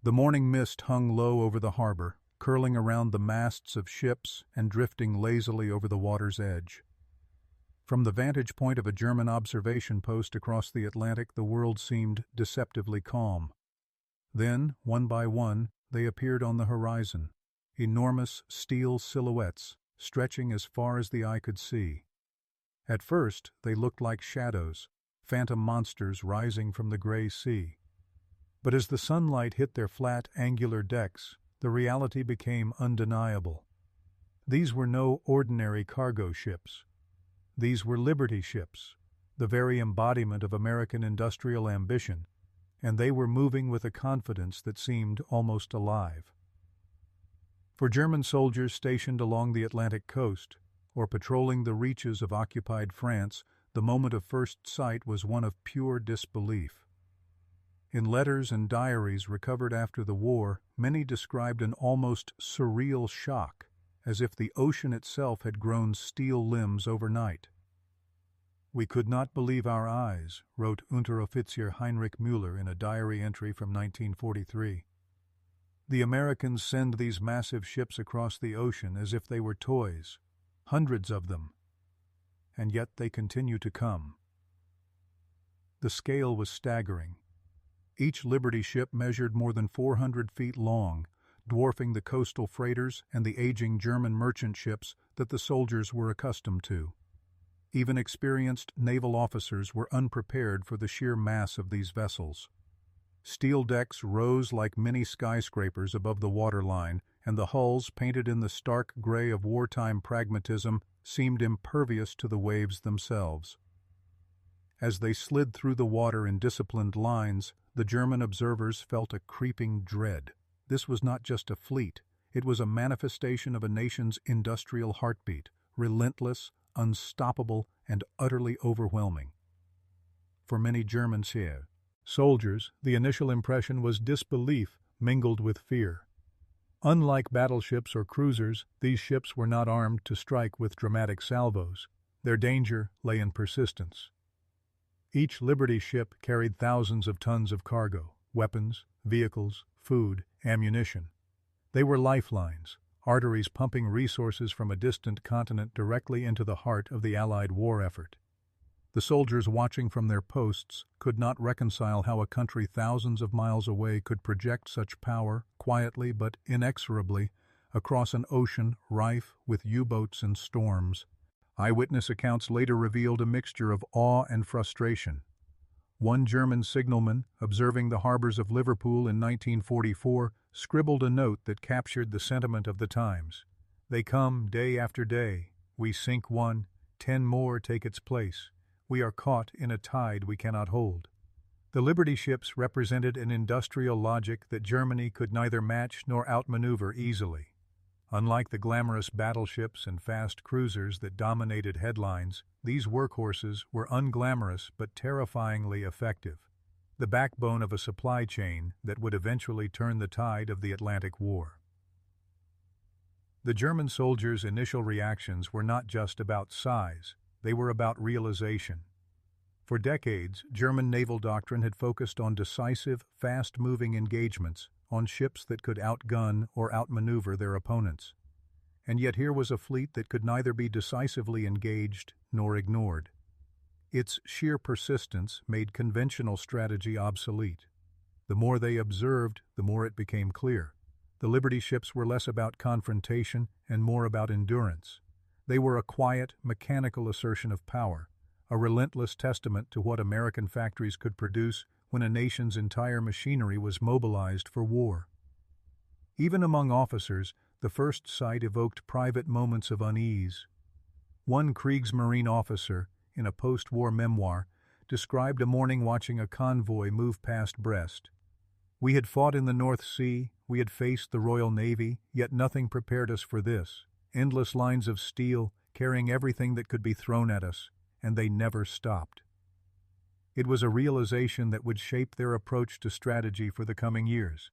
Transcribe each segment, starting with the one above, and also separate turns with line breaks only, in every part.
The morning mist hung low over the harbor, curling around the masts of ships and drifting lazily over the water's edge. From the vantage point of a German observation post across the Atlantic, the world seemed deceptively calm. Then, one by one, they appeared on the horizon, enormous steel silhouettes, stretching as far as the eye could see. At first, they looked like shadows, phantom monsters rising from the gray sea. But as the sunlight hit their flat, angular decks, the reality became undeniable. These were no ordinary cargo ships. These were Liberty ships, the very embodiment of American industrial ambition, and they were moving with a confidence that seemed almost alive. For German soldiers stationed along the Atlantic coast, or patrolling the reaches of occupied France, the moment of first sight was one of pure disbelief. In letters and diaries recovered after the war, many described an almost surreal shock, as if the ocean itself had grown steel limbs overnight. "We could not believe our eyes," wrote Unteroffizier Heinrich Müller in a diary entry from 1943. "The Americans send these massive ships across the ocean as if they were toys, hundreds of them, and yet they continue to come." The scale was staggering. Each Liberty ship measured more than 400 feet long, dwarfing the coastal freighters and the aging German merchant ships that the soldiers were accustomed to. Even experienced naval officers were unprepared for the sheer mass of these vessels. Steel decks rose like mini skyscrapers above the waterline, and the hulls, painted in the stark gray of wartime pragmatism, seemed impervious to the waves themselves. As they slid through the water in disciplined lines, the German observers felt a creeping dread. This was not just a fleet, it was a manifestation of a nation's industrial heartbeat, relentless, unstoppable, and utterly overwhelming. For many German soldiers, the initial impression was disbelief mingled with fear. Unlike battleships or cruisers, these ships were not armed to strike with dramatic salvos. Their danger lay in persistence. Each Liberty ship carried thousands of tons of cargo, weapons, vehicles, food, ammunition. They were lifelines, arteries pumping resources from a distant continent directly into the heart of the Allied war effort. The soldiers watching from their posts could not reconcile how a country thousands of miles away could project such power, quietly but inexorably, across an ocean rife with U-boats and storms. Eyewitness accounts later revealed a mixture of awe and frustration. One German signalman, observing the harbors of Liverpool in 1944, scribbled a note that captured the sentiment of the times. "They come day after day. We sink one, 10 more take its place. We are caught in a tide we cannot hold." The Liberty ships represented an industrial logic that Germany could neither match nor outmaneuver easily. Unlike the glamorous battleships and fast cruisers that dominated headlines, these workhorses were unglamorous but terrifyingly effective, the backbone of a supply chain that would eventually turn the tide of the Atlantic War. The German soldiers' initial reactions were not just about size, they were about realization. For decades, German naval doctrine had focused on decisive, fast-moving engagements, on ships that could outgun or outmaneuver their opponents. And yet here was a fleet that could neither be decisively engaged nor ignored. Its sheer persistence made conventional strategy obsolete. The more they observed, the more it became clear. The Liberty ships were less about confrontation and more about endurance. They were a quiet, mechanical assertion of power, a relentless testament to what American factories could produce when a nation's entire machinery was mobilized for war. Even among officers, the first sight evoked private moments of unease. One Kriegsmarine officer, in a post-war memoir, described a morning watching a convoy move past Brest. "We had fought in the North Sea, we had faced the Royal Navy, yet nothing prepared us for this. Endless lines of steel, carrying everything that could be thrown at us, and they never stopped." It was a realization that would shape their approach to strategy for the coming years.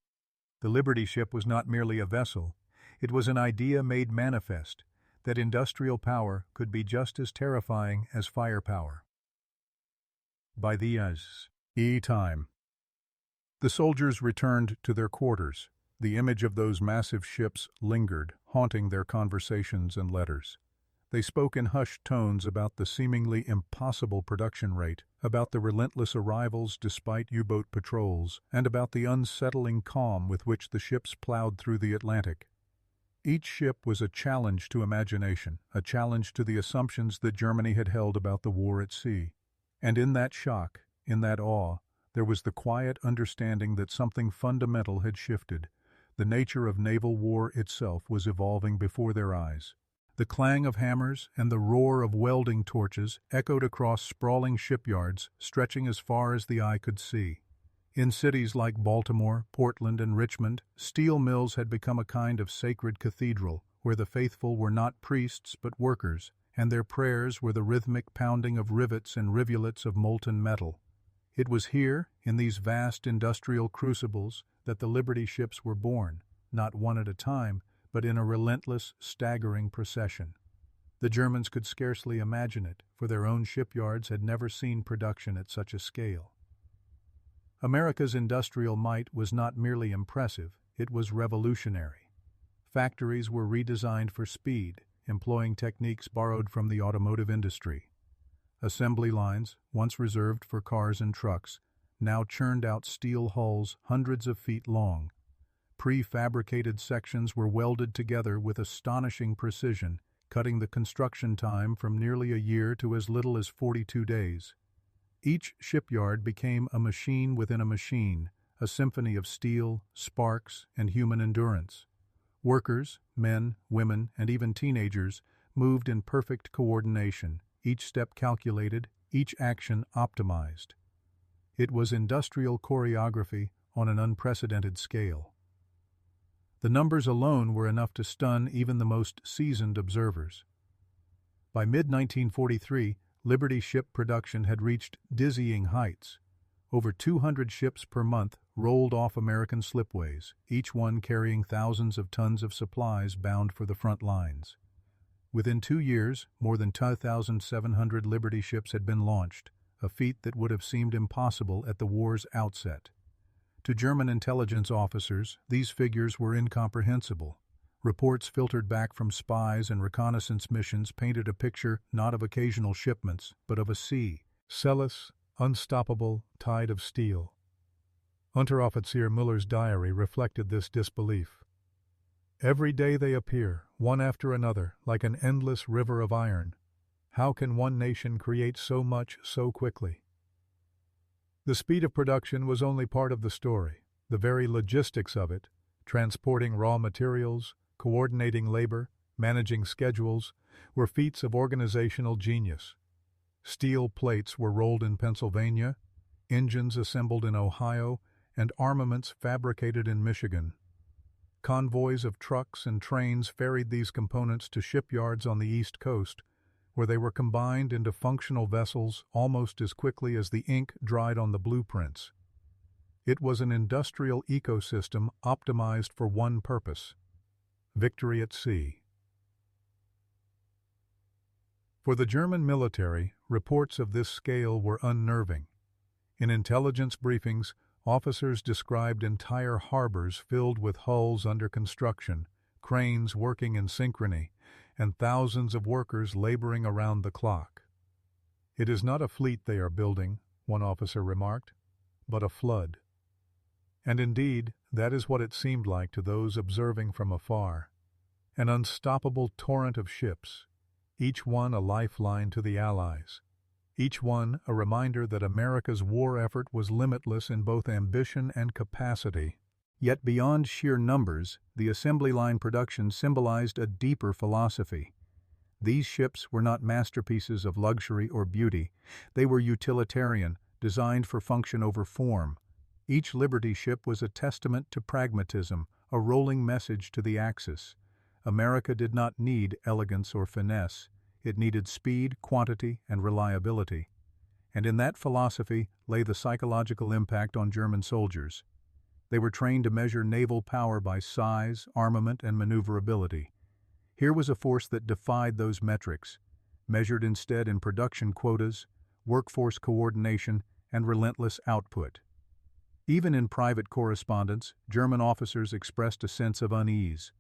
The Liberty ship was not merely a vessel, it was an idea made manifest, that industrial power could be just as terrifying as firepower. By the WWII time, The soldiers returned to their quarters. The image of those massive ships lingered, haunting their conversations and letters. They spoke in hushed tones about the seemingly impossible production rate, about the relentless arrivals despite U-boat patrols, and about the unsettling calm with which the ships plowed through the Atlantic. Each ship was a challenge to imagination, a challenge to the assumptions that Germany had held about the war at sea. And in that shock, in that awe, there was the quiet understanding that something fundamental had shifted. The nature of naval war itself was evolving before their eyes. The clang of hammers and the roar of welding torches echoed across sprawling shipyards, stretching as far as the eye could see. In cities like Baltimore, Portland, and Richmond, steel mills had become a kind of sacred cathedral, where the faithful were not priests but workers, and their prayers were the rhythmic pounding of rivets and rivulets of molten metal. It was here, in these vast industrial crucibles, that the Liberty ships were born, not one at a time, but in a relentless, staggering procession. The Germans could scarcely imagine it, for their own shipyards had never seen production at such a scale. America's industrial might was not merely impressive, it was revolutionary. Factories were redesigned for speed, employing techniques borrowed from the automotive industry. Assembly lines, once reserved for cars and trucks, now churned out steel hulls hundreds of feet long. Prefabricated sections were welded together with astonishing precision, cutting the construction time from nearly a year to as little as 42 days. Each shipyard became a machine within a machine, a symphony of steel, sparks, and human endurance. Workers, men, women, and even teenagers, moved in perfect coordination, each step calculated, each action optimized. It was industrial choreography on an unprecedented scale. The numbers alone were enough to stun even the most seasoned observers. By mid-1943, Liberty ship production had reached dizzying heights. Over 200 ships per month rolled off American slipways, each one carrying thousands of tons of supplies bound for the front lines. Within 2 years, more than 2,700 Liberty ships had been launched, a feat that would have seemed impossible at the war's outset. To German intelligence officers, these figures were incomprehensible. Reports filtered back from spies and reconnaissance missions painted a picture not of occasional shipments, but of a sea, ceaseless, unstoppable tide of steel. Unteroffizier Müller's diary reflected this disbelief. Every day they appear, one after another, like an endless river of iron. How can one nation create so much so quickly? The speed of production was only part of the story. The very logistics of it, transporting raw materials, coordinating labor, managing schedules, were feats of organizational genius. Steel plates were rolled in Pennsylvania, engines assembled in Ohio, and armaments fabricated in Michigan. Convoys of trucks and trains ferried these components to shipyards on the East Coast, where they were combined into functional vessels almost as quickly as the ink dried on the blueprints. It was an industrial ecosystem optimized for one purpose: victory at sea. For the German military, reports of this scale were unnerving. In intelligence briefings, officers described entire harbors filled with hulls under construction, cranes working in synchrony, and thousands of workers laboring around the clock. "It is not a fleet they are building," one officer remarked, "but a flood." And indeed, that is what it seemed like to those observing from afar. An unstoppable torrent of ships, each one a lifeline to the Allies, each one a reminder that America's war effort was limitless in both ambition and capacity. Yet beyond sheer numbers, the assembly line production symbolized a deeper philosophy. These ships were not masterpieces of luxury or beauty. They were utilitarian, designed for function over form. Each Liberty ship was a testament to pragmatism, a rolling message to the Axis. America did not need elegance or finesse. It needed speed, quantity, and reliability. And in that philosophy lay the psychological impact on German soldiers. They were trained to measure naval power by size, armament, and maneuverability. Here was a force that defied those metrics, measured instead in production quotas, workforce coordination, and relentless output. Even in private correspondence, German officers expressed a sense of unease.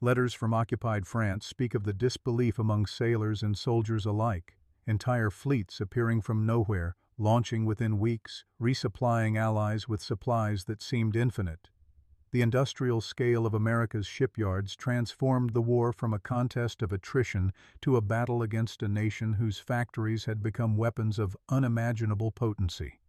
Letters from occupied France speak of the disbelief among sailors and soldiers alike, entire fleets appearing from nowhere, launching within weeks, resupplying allies with supplies that seemed infinite. The industrial scale of America's shipyards transformed the war from a contest of attrition to a battle against a nation whose factories had become weapons of unimaginable potency.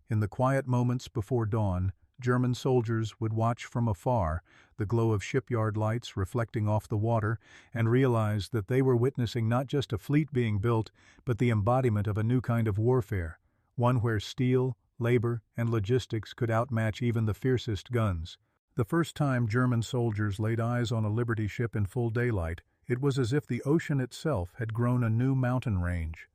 In the quiet moments before dawn, German soldiers would watch from afar, the glow of shipyard lights reflecting off the water, and realize that they were witnessing not just a fleet being built, but the embodiment of a new kind of warfare, one where steel, labor, and logistics could outmatch even the fiercest guns. The first time German soldiers laid eyes on a Liberty ship in full daylight, it was as if the ocean itself had grown a new mountain range.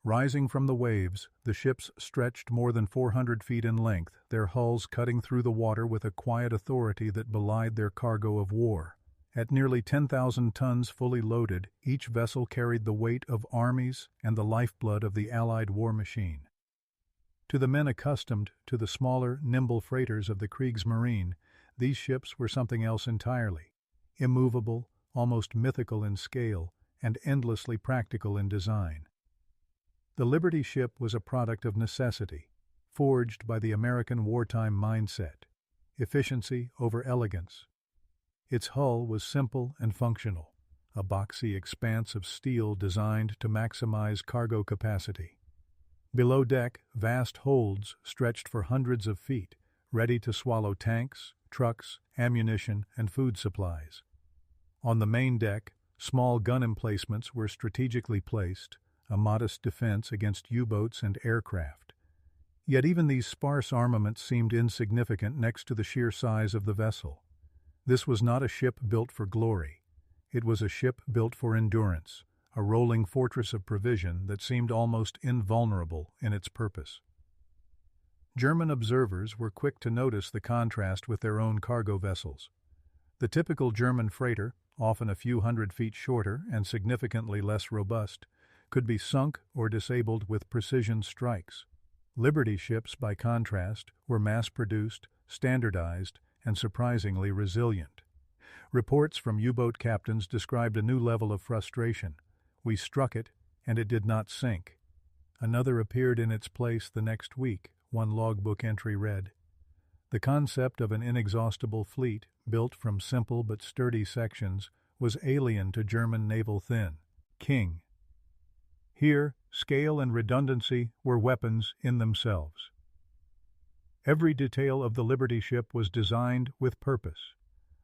Rising from the waves, the ships stretched more than 400 feet in length, their hulls cutting through the water with a quiet authority that belied their cargo of war. At nearly 10,000 tons fully loaded, each vessel carried the weight of armies and the lifeblood of the Allied war machine. To the men accustomed to the smaller, nimble freighters of the Kriegsmarine, these ships were something else entirely, immovable, almost mythical in scale, and endlessly practical in design. The Liberty ship was a product of necessity, forged by the American wartime mindset, efficiency over elegance. Its hull was simple and functional, a boxy expanse of steel designed to maximize cargo capacity. Below deck, vast holds stretched for hundreds of feet, ready to swallow tanks, trucks, ammunition, and food supplies. On the main deck, small gun emplacements were strategically placed, a modest defense against U-boats and aircraft. Yet even these sparse armaments seemed insignificant next to the sheer size of the vessel. This was not a ship built for glory. It was a ship built for endurance, a rolling fortress of provision that seemed almost invulnerable in its purpose. German observers were quick to notice the contrast with their own cargo vessels. The typical German freighter, often a few hundred feet shorter and significantly less robust, could be sunk or disabled with precision strikes. Liberty ships, by contrast, were mass-produced, standardized, and surprisingly resilient. Reports from U-boat captains described a new level of frustration. We struck it, and it did not sink. Another appeared in its place the next week, one logbook entry read. The concept of an inexhaustible fleet, built from simple but sturdy sections, was alien to German naval thinking. Here, scale and redundancy were weapons in themselves. Every detail of the Liberty ship was designed with purpose.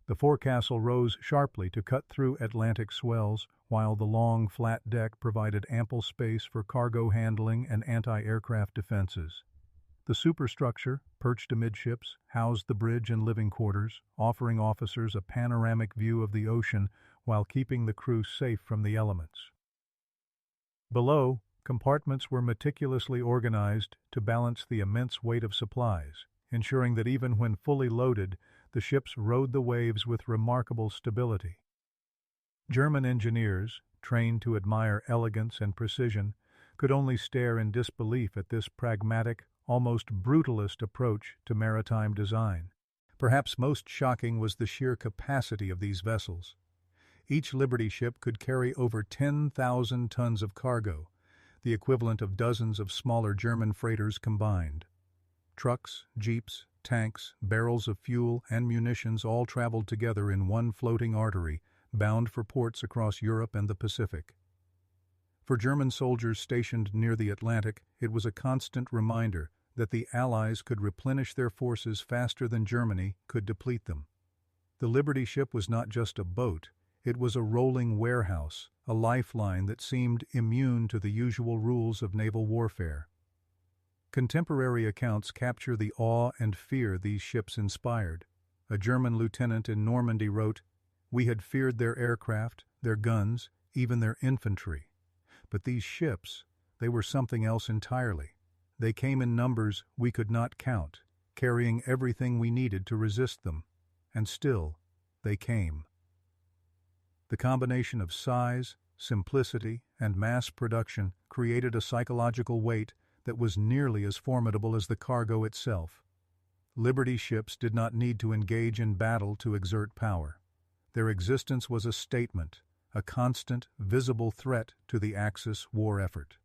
The forecastle rose sharply to cut through Atlantic swells, while the long, flat deck provided ample space for cargo handling and anti-aircraft defenses. The superstructure, perched amidships, housed the bridge and living quarters, offering officers a panoramic view of the ocean while keeping the crew safe from the elements. Below, compartments were meticulously organized to balance the immense weight of supplies, ensuring that even when fully loaded, the ships rode the waves with remarkable stability. German engineers, trained to admire elegance and precision, could only stare in disbelief at this pragmatic, almost brutalist approach to maritime design. Perhaps most shocking was the sheer capacity of these vessels. Each Liberty ship could carry over 10,000 tons of cargo, the equivalent of dozens of smaller German freighters combined. Trucks, jeeps, tanks, barrels of fuel, and munitions all traveled together in one floating artery, bound for ports across Europe and the Pacific. For German soldiers stationed near the Atlantic, it was a constant reminder that the Allies could replenish their forces faster than Germany could deplete them. The Liberty ship was not just a boat, it was a rolling warehouse, a lifeline that seemed immune to the usual rules of naval warfare. Contemporary accounts capture the awe and fear these ships inspired. A German lieutenant in Normandy wrote, "We had feared their aircraft, their guns, even their infantry. But these ships, they were something else entirely. They came in numbers we could not count, carrying everything we needed to resist them. And still, they came." The combination of size, simplicity, and mass production created a psychological weight that was nearly as formidable as the cargo itself. Liberty ships did not need to engage in battle to exert power. Their existence was a statement, a constant, visible threat to the Axis war effort.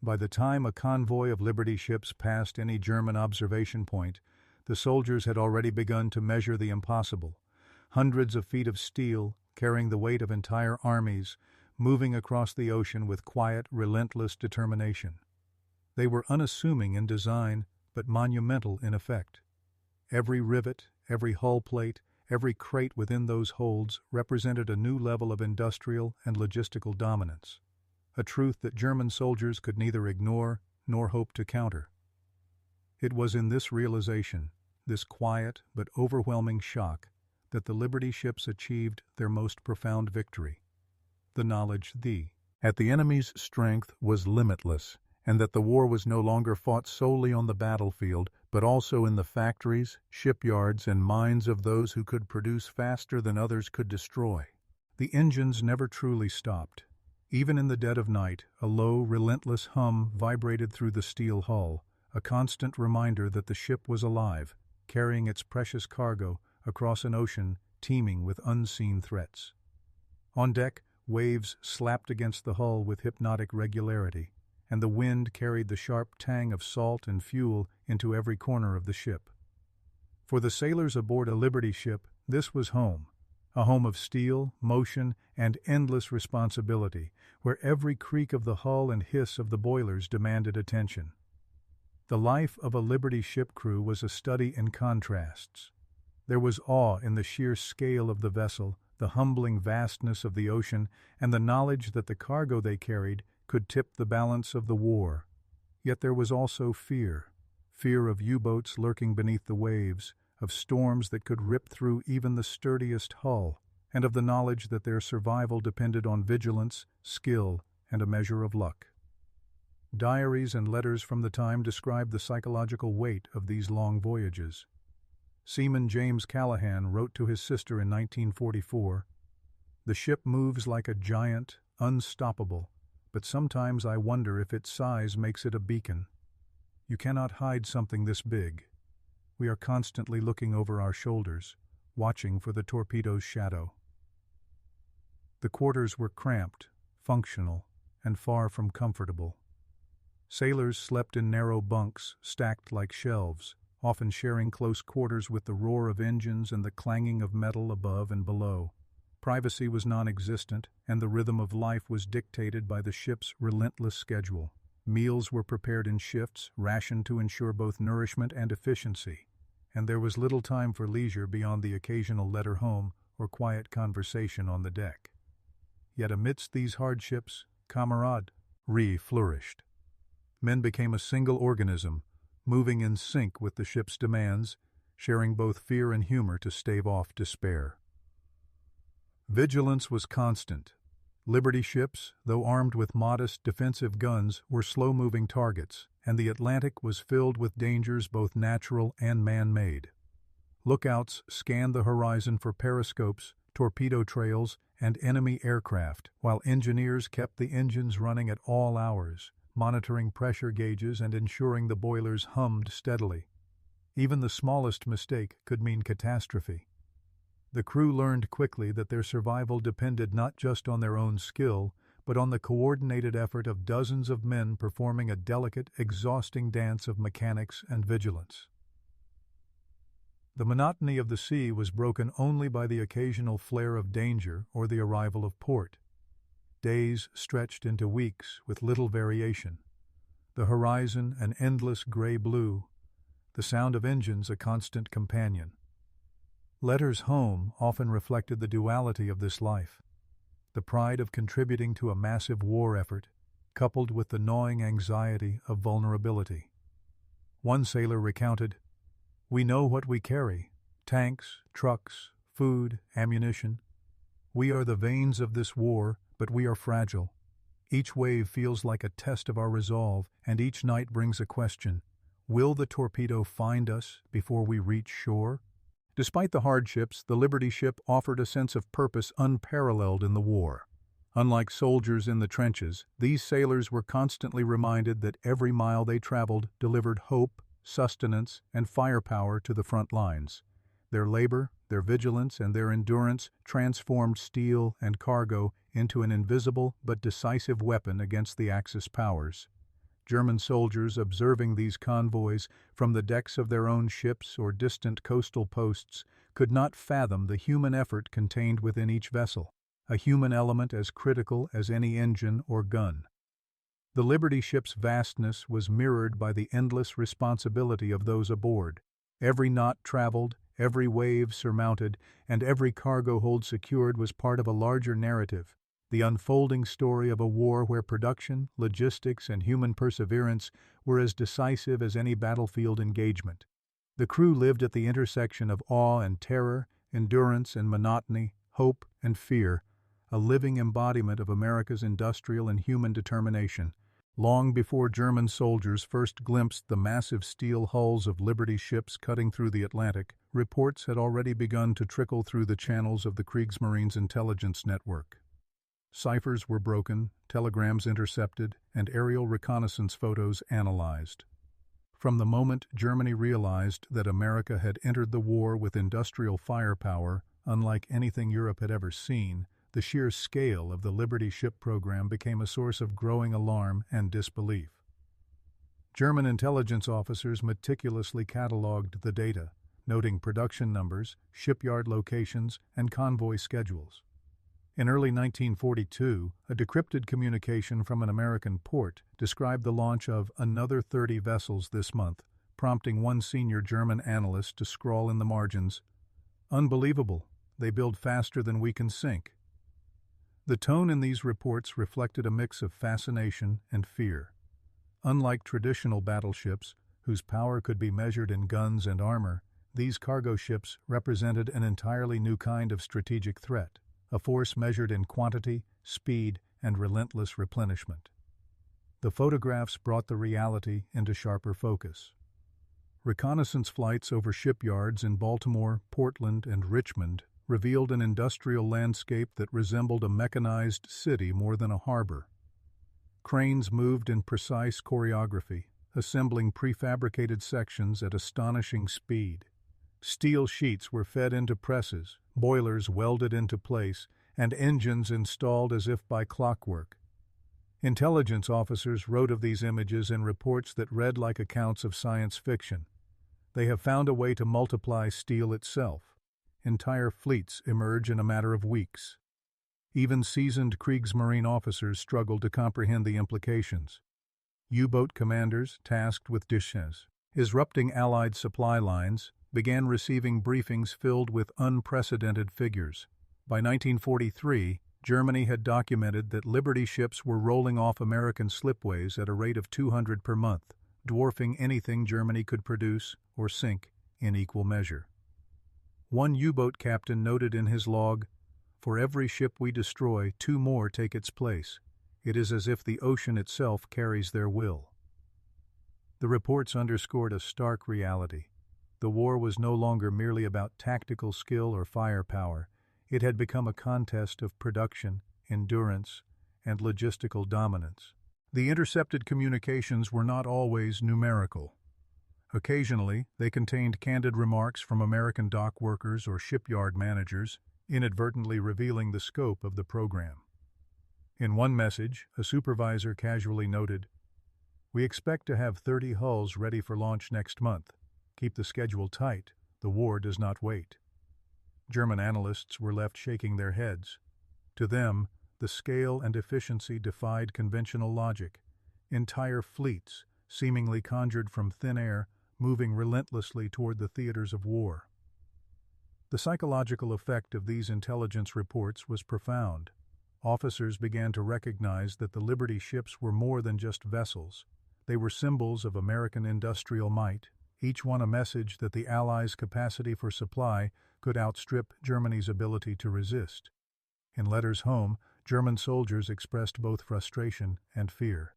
By the time a convoy of Liberty ships passed any German observation point, the soldiers had already begun to measure the impossible. Hundreds of feet of steel, carrying the weight of entire armies, moving across the ocean with quiet, relentless determination. They were unassuming in design, but monumental in effect. Every rivet, every hull plate, every crate within those holds represented a new level of industrial and logistical dominance, a truth that German soldiers could neither ignore nor hope to counter. It was in this realization, this quiet but overwhelming shock, that the Liberty ships achieved their most profound victory. The knowledge that the enemy's strength was limitless, and that the war was no longer fought solely on the battlefield, but also in the factories, shipyards, and mines of those who could produce faster than others could destroy. The engines never truly stopped. Even in the dead of night, a low, relentless hum vibrated through the steel hull, a constant reminder that the ship was alive, carrying its precious cargo across an ocean teeming with unseen threats. On deck, waves slapped against the hull with hypnotic regularity, and the wind carried the sharp tang of salt and fuel into every corner of the ship. For the sailors aboard a Liberty ship, this was home, a home of steel, motion, and endless responsibility, where every creak of the hull and hiss of the boilers demanded attention. The life of a Liberty ship crew was a study in contrasts. There was awe in the sheer scale of the vessel, the humbling vastness of the ocean, and the knowledge that the cargo they carried could tip the balance of the war. Yet there was also fear of U-boats lurking beneath the waves, of storms that could rip through even the sturdiest hull, and of the knowledge that their survival depended on vigilance, skill, and a measure of luck. Diaries and letters from the time describe the psychological weight of these long voyages. Seaman James Callahan wrote to his sister in 1944, "The ship moves like a giant, unstoppable, but sometimes I wonder if its size makes it a beacon. You cannot hide something this big. We are constantly looking over our shoulders, watching for the torpedo's shadow." The quarters were cramped, functional, and far from comfortable. Sailors slept in narrow bunks, stacked like shelves, often sharing close quarters with the roar of engines and the clanging of metal above and below. Privacy was non-existent, and the rhythm of life was dictated by the ship's relentless schedule. Meals were prepared in shifts, rationed to ensure both nourishment and efficiency, and there was little time for leisure beyond the occasional letter home or quiet conversation on the deck. Yet amidst these hardships, camaraderie flourished. Men became a single organism, moving in sync with the ship's demands, sharing both fear and humor to stave off despair. Vigilance was constant. Liberty ships, though armed with modest defensive guns, were slow-moving targets, and the Atlantic was filled with dangers both natural and man-made. Lookouts scanned the horizon for periscopes, torpedo trails, and enemy aircraft, while engineers kept the engines running at all hours, monitoring pressure gauges and ensuring the boilers hummed steadily. Even the smallest mistake could mean catastrophe. The crew learned quickly that their survival depended not just on their own skill, but on the coordinated effort of dozens of men performing a delicate, exhausting dance of mechanics and vigilance. The monotony of the sea was broken only by the occasional flare of danger or the arrival of port. Days stretched into weeks with little variation. The horizon an endless gray-blue, the sound of engines a constant companion. Letters home often reflected the duality of this life, the pride of contributing to a massive war effort, coupled with the gnawing anxiety of vulnerability. One sailor recounted, "We know what we carry: tanks, trucks, food, ammunition. We are the veins of this war, but we are fragile. Each wave feels like a test of our resolve, and each night brings a question: will the torpedo find us before we reach shore?" Despite the hardships, the Liberty ship offered a sense of purpose unparalleled in the war. Unlike soldiers in the trenches, these sailors were constantly reminded that every mile they traveled delivered hope, sustenance, and firepower to the front lines. Their labor, their vigilance, and their endurance transformed steel and cargo into an invisible but decisive weapon against the Axis powers. German soldiers observing these convoys from the decks of their own ships or distant coastal posts could not fathom the human effort contained within each vessel, a human element as critical as any engine or gun. The Liberty ship's vastness was mirrored by the endless responsibility of those aboard. Every knot traveled, every wave surmounted, and every cargo hold secured was part of a larger narrative, the unfolding story of a war where production, logistics, and human perseverance were as decisive as any battlefield engagement. The crew lived at the intersection of awe and terror, endurance and monotony, hope and fear, a living embodiment of America's industrial and human determination. Long before German soldiers first glimpsed the massive steel hulls of Liberty ships cutting through the Atlantic, reports had already begun to trickle through the channels of the Kriegsmarine's intelligence network. Ciphers were broken, telegrams intercepted, and aerial reconnaissance photos analyzed. From the moment Germany realized that America had entered the war with industrial firepower unlike anything Europe had ever seen, the sheer scale of the Liberty ship program became a source of growing alarm and disbelief. German intelligence officers meticulously catalogued the data, noting production numbers, shipyard locations, and convoy schedules. In early 1942, a decrypted communication from an American port described the launch of another 30 vessels this month, prompting one senior German analyst to scrawl in the margins, "Unbelievable, they build faster than we can sink." The tone in these reports reflected a mix of fascination and fear. Unlike traditional battleships, whose power could be measured in guns and armor, these cargo ships represented an entirely new kind of strategic threat, a force measured in quantity, speed, and relentless replenishment. The photographs brought the reality into sharper focus. Reconnaissance flights over shipyards in Baltimore, Portland, and Richmond revealed an industrial landscape that resembled a mechanized city more than a harbor. Cranes moved in precise choreography, assembling prefabricated sections at astonishing speed. Steel sheets were fed into presses, boilers welded into place, and engines installed as if by clockwork. Intelligence officers wrote of these images in reports that read like accounts of science fiction. They have found a way to multiply steel itself. Entire fleets emerge in a matter of weeks. Even seasoned Kriegsmarine officers struggled to comprehend the implications. U-boat commanders tasked with disrupting Allied supply lines began receiving briefings filled with unprecedented figures. By 1943, Germany had documented that Liberty ships were rolling off American slipways at a rate of 200 per month, dwarfing anything Germany could produce or sink in equal measure. One U-boat captain noted in his log, "For every ship we destroy, 2 more take its place. It is as if the ocean itself carries their will." The reports underscored a stark reality. The war was no longer merely about tactical skill or firepower. It had become a contest of production, endurance, and logistical dominance. The intercepted communications were not always numerical. Occasionally, they contained candid remarks from American dock workers or shipyard managers, inadvertently revealing the scope of the program. In one message, a supervisor casually noted, "We expect to have 30 hulls ready for launch next month. Keep the schedule tight. The war does not wait." German analysts were left shaking their heads. To them, the scale and efficiency defied conventional logic. Entire fleets, seemingly conjured from thin air, moving relentlessly toward the theaters of war. The psychological effect of these intelligence reports was profound. Officers began to recognize that the Liberty ships were more than just vessels. They were symbols of American industrial might, each one a message that the Allies' capacity for supply could outstrip Germany's ability to resist. In letters home, German soldiers expressed both frustration and fear.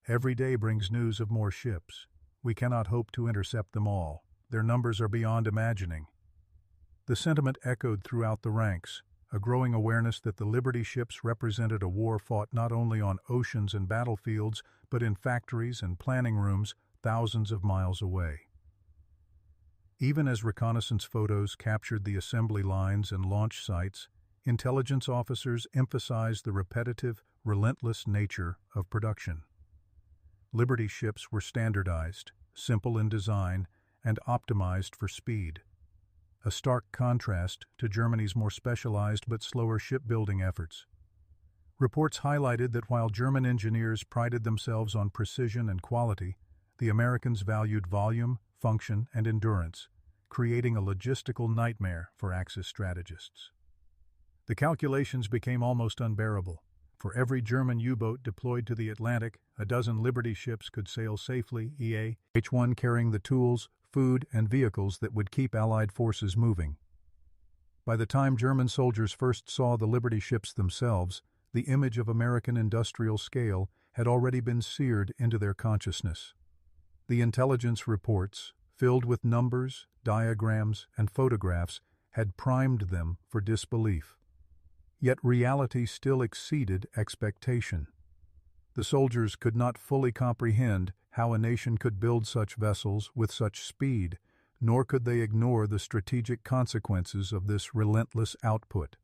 "Every day brings news of more ships. We cannot hope to intercept them all. Their numbers are beyond imagining." The sentiment echoed throughout the ranks, a growing awareness that the Liberty ships represented a war fought not only on oceans and battlefields, but in factories and planning rooms thousands of miles away. Even as reconnaissance photos captured the assembly lines and launch sites, intelligence officers emphasized the repetitive, relentless nature of production. Liberty ships were standardized, simple in design, and optimized for speed, a stark contrast to Germany's more specialized but slower shipbuilding efforts. Reports highlighted that while German engineers prided themselves on precision and quality, the Americans valued volume, function, and endurance, creating a logistical nightmare for Axis strategists. The calculations became almost unbearable. For every German U-boat deployed to the Atlantic, a dozen Liberty ships could sail safely, each one carrying the tools, food, and vehicles that would keep Allied forces moving. By the time German soldiers first saw the Liberty ships themselves, the image of American industrial scale had already been seared into their consciousness. The intelligence reports, filled with numbers, diagrams, and photographs, had primed them for disbelief. Yet reality still exceeded expectation. The soldiers could not fully comprehend how a nation could build such vessels with such speed, nor could they ignore the strategic consequences of this relentless output.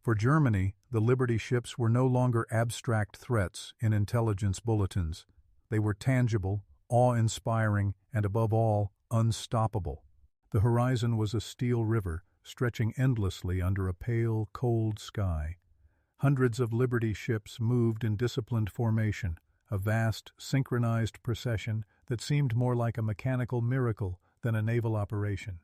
For Germany, the Liberty ships were no longer abstract threats in intelligence bulletins. They were tangible, awe-inspiring, and above all, unstoppable. The horizon was a steel river, stretching endlessly under a pale, cold sky. Hundreds of Liberty ships moved in disciplined formation, a vast, synchronized procession that seemed more like a mechanical miracle than a naval operation.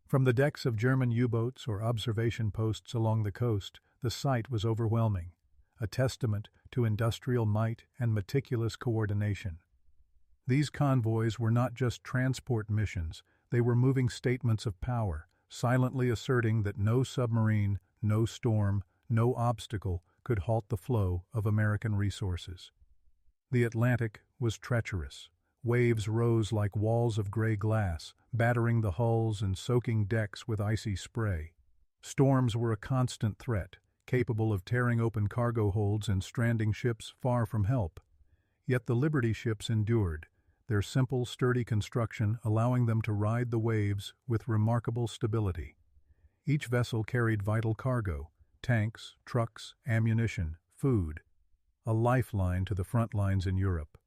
From the decks of German U-boats or observation posts along the coast, the sight was overwhelming, a testament to industrial might and meticulous coordination. These convoys were not just transport missions, they were moving statements of power, silently asserting that no submarine, no storm, no obstacle could halt the flow of American resources. The Atlantic was treacherous. Waves rose like walls of gray glass, battering the hulls and soaking decks with icy spray. Storms were a constant threat, capable of tearing open cargo holds and stranding ships far from help. Yet the Liberty ships endured, their simple, sturdy construction allowing them to ride the waves with remarkable stability. Each vessel carried vital cargo, tanks, trucks, ammunition, food, a lifeline to the front lines in Europe.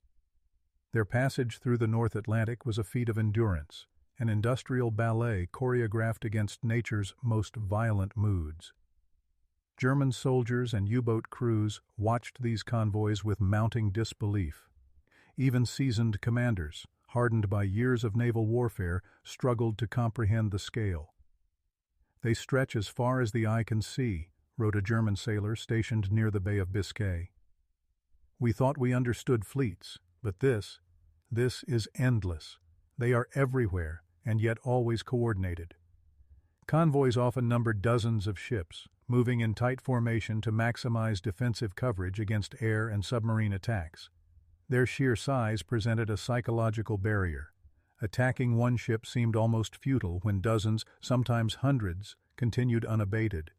Their passage through the North Atlantic was a feat of endurance, an industrial ballet choreographed against nature's most violent moods. German soldiers and U-boat crews watched these convoys with mounting disbelief. Even seasoned commanders, hardened by years of naval warfare, struggled to comprehend the scale. "They stretch as far as the eye can see," wrote a German sailor stationed near the Bay of Biscay. "We thought we understood fleets, but this is endless. They are everywhere, and yet always coordinated." Convoys often numbered dozens of ships, moving in tight formation to maximize defensive coverage against air and submarine attacks. Their sheer size presented a psychological barrier. Attacking one ship seemed almost futile when dozens, sometimes hundreds, continued unabated.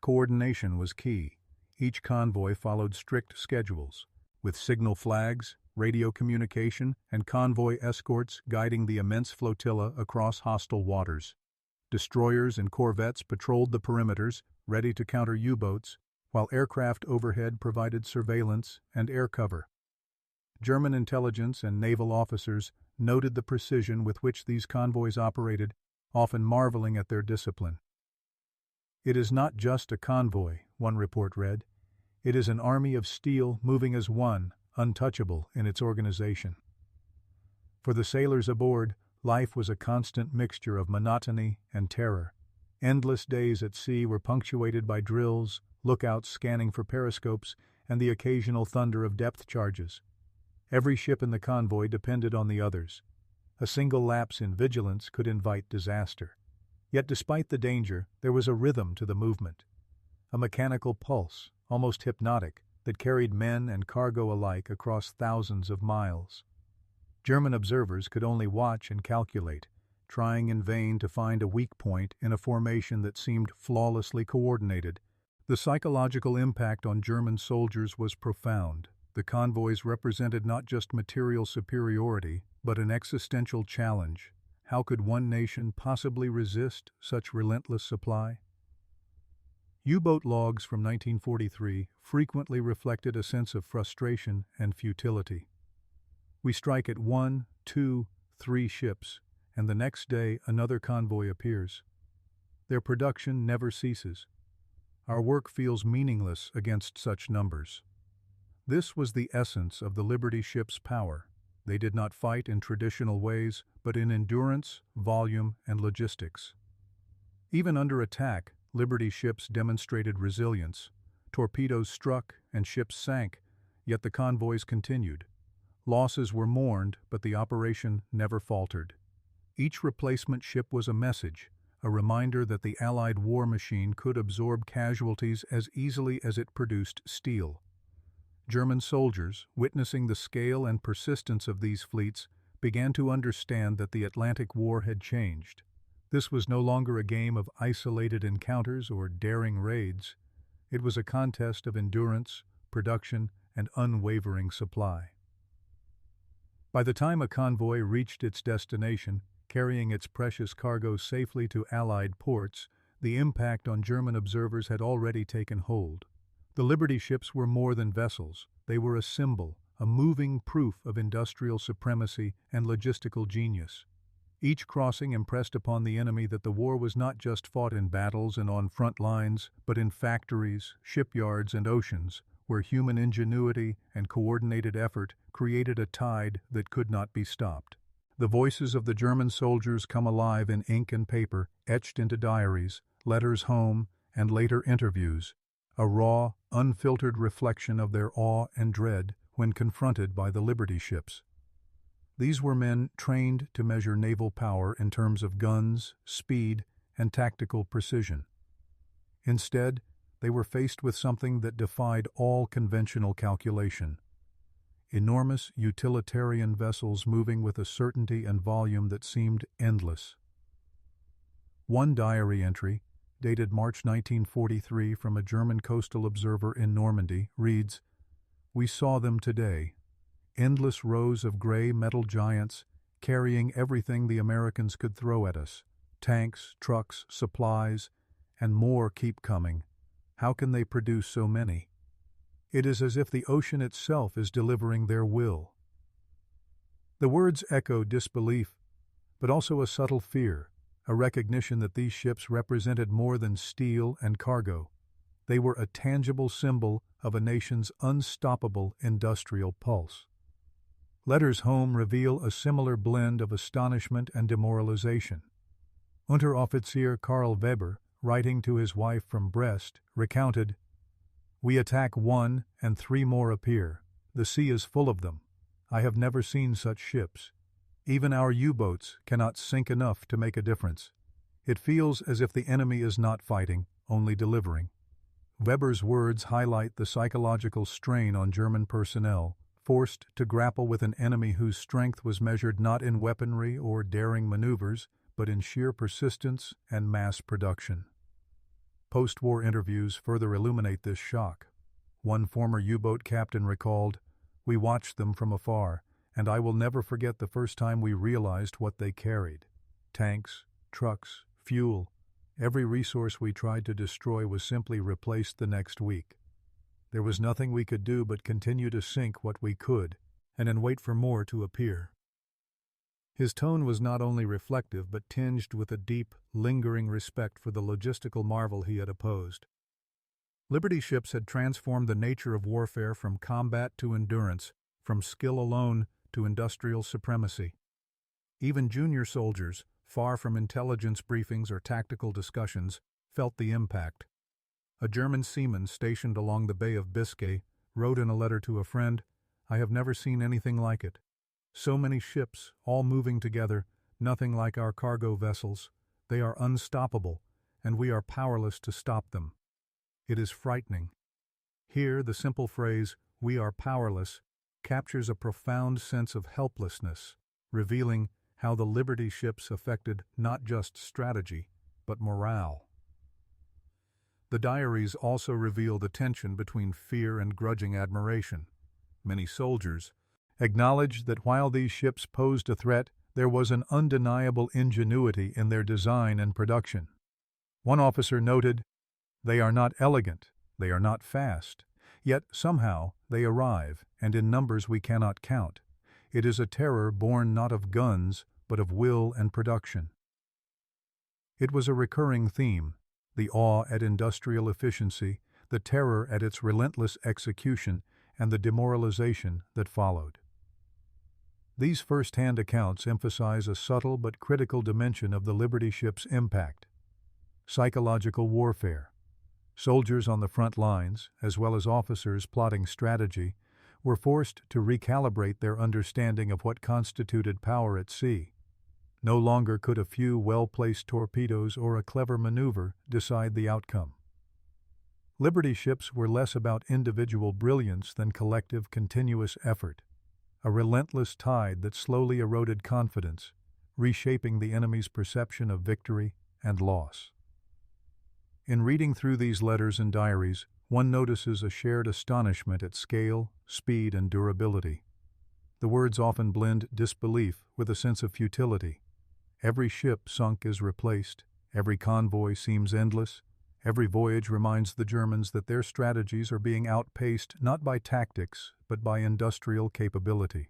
Coordination was key. Each convoy followed strict schedules, with signal flags, radio communication, and convoy escorts guiding the immense flotilla across hostile waters. Destroyers and corvettes patrolled the perimeters, ready to counter U-boats, while aircraft overhead provided surveillance and air cover. German intelligence and naval officers noted the precision with which these convoys operated, often marveling at their discipline. "It is not just a convoy," one report read. "It is an army of steel moving as one, untouchable in its organization." For the sailors aboard, life was a constant mixture of monotony and terror. Endless days at sea were punctuated by drills, lookouts scanning for periscopes, and the occasional thunder of depth charges. Every ship in the convoy depended on the others. A single lapse in vigilance could invite disaster. Yet despite the danger, there was a rhythm to the movement. A mechanical pulse, almost hypnotic, that carried men and cargo alike across thousands of miles. German observers could only watch and calculate, trying in vain to find a weak point in a formation that seemed flawlessly coordinated. The psychological impact on German soldiers was profound. The convoys represented not just material superiority, but an existential challenge. How could one nation possibly resist such relentless supply? U-boat logs from 1943 frequently reflected a sense of frustration and futility. We strike at 1, 2, 3 ships, and the next day another convoy appears. Their production never ceases. Our work feels meaningless against such numbers. This was the essence of the Liberty ships' power. They did not fight in traditional ways, but in endurance, volume, and logistics. Even under attack, Liberty ships demonstrated resilience. Torpedoes struck and ships sank, yet the convoys continued. Losses were mourned, but the operation never faltered. Each replacement ship was a message, a reminder that the Allied war machine could absorb casualties as easily as it produced steel. German soldiers, witnessing the scale and persistence of these fleets, began to understand that the Atlantic War had changed. This was no longer a game of isolated encounters or daring raids. It was a contest of endurance, production, and unwavering supply. By the time a convoy reached its destination, carrying its precious cargo safely to Allied ports, the impact on German observers had already taken hold. The Liberty ships were more than vessels. They were a symbol, a moving proof of industrial supremacy and logistical genius. Each crossing impressed upon the enemy that the war was not just fought in battles and on front lines, but in factories, shipyards, and oceans, where human ingenuity and coordinated effort created a tide that could not be stopped. The voices of the German soldiers come alive in ink and paper, etched into diaries, letters home, and later interviews, a raw, unfiltered reflection of their awe and dread when confronted by the Liberty ships. These were men trained to measure naval power in terms of guns, speed, and tactical precision. Instead, they were faced with something that defied all conventional calculation. Enormous utilitarian vessels moving with a certainty and volume that seemed endless. One diary entry, dated March 1943 from a German coastal observer in Normandy, reads, "We saw them today, endless rows of gray metal giants carrying everything the Americans could throw at us, tanks, trucks, supplies, and more keep coming. How can they produce so many? It is as if the ocean itself is delivering their will." The words echo disbelief, but also a subtle fear, a recognition that these ships represented more than steel and cargo. They were a tangible symbol of a nation's unstoppable industrial pulse. Letters home reveal a similar blend of astonishment and demoralization. Unteroffizier Karl Weber, writing to his wife from Brest, recounted, "We attack one, and 3 more appear. The sea is full of them. I have never seen such ships. Even our U-boats cannot sink enough to make a difference. It feels as if the enemy is not fighting, only delivering." Weber's words highlight the psychological strain on German personnel, forced to grapple with an enemy whose strength was measured not in weaponry or daring maneuvers, but in sheer persistence and mass production. Post-war interviews further illuminate this shock. One former U-boat captain recalled, "We watched them from afar, and I will never forget the first time we realized what they carried. Tanks, trucks, fuel, every resource we tried to destroy was simply replaced the next week. There was nothing we could do but continue to sink what we could, and then wait for more to appear." His tone was not only reflective but tinged with a deep, lingering respect for the logistical marvel he had opposed. Liberty ships had transformed the nature of warfare from combat to endurance, from skill alone to industrial supremacy. Even junior soldiers, far from intelligence briefings or tactical discussions, felt the impact. A German seaman stationed along the Bay of Biscay wrote in a letter to a friend, "I have never seen anything like it. So many ships, all moving together, nothing like our cargo vessels. They are unstoppable, and we are powerless to stop them. It is frightening." Here, the simple phrase, "we are powerless," captures a profound sense of helplessness, revealing how the Liberty ships affected not just strategy, but morale. The diaries also reveal the tension between fear and grudging admiration. Many soldiers acknowledged that while these ships posed a threat, there was an undeniable ingenuity in their design and production. One officer noted, "They are not elegant, they are not fast, yet somehow they arrive, and in numbers we cannot count. It is a terror born not of guns, but of will and production." It was a recurring theme, the awe at industrial efficiency, the terror at its relentless execution, and the demoralization that followed. These first-hand accounts emphasize a subtle but critical dimension of the Liberty ship's impact: psychological warfare. Soldiers on the front lines, as well as officers plotting strategy, were forced to recalibrate their understanding of what constituted power at sea. No longer could a few well-placed torpedoes or a clever maneuver decide the outcome. Liberty ships were less about individual brilliance than collective, continuous effort, a relentless tide that slowly eroded confidence, reshaping the enemy's perception of victory and loss. In reading through these letters and diaries, one notices a shared astonishment at scale, speed, and durability. The words often blend disbelief with a sense of futility. Every ship sunk is replaced, every convoy seems endless, every voyage reminds the Germans that their strategies are being outpaced not by tactics, but by industrial capability.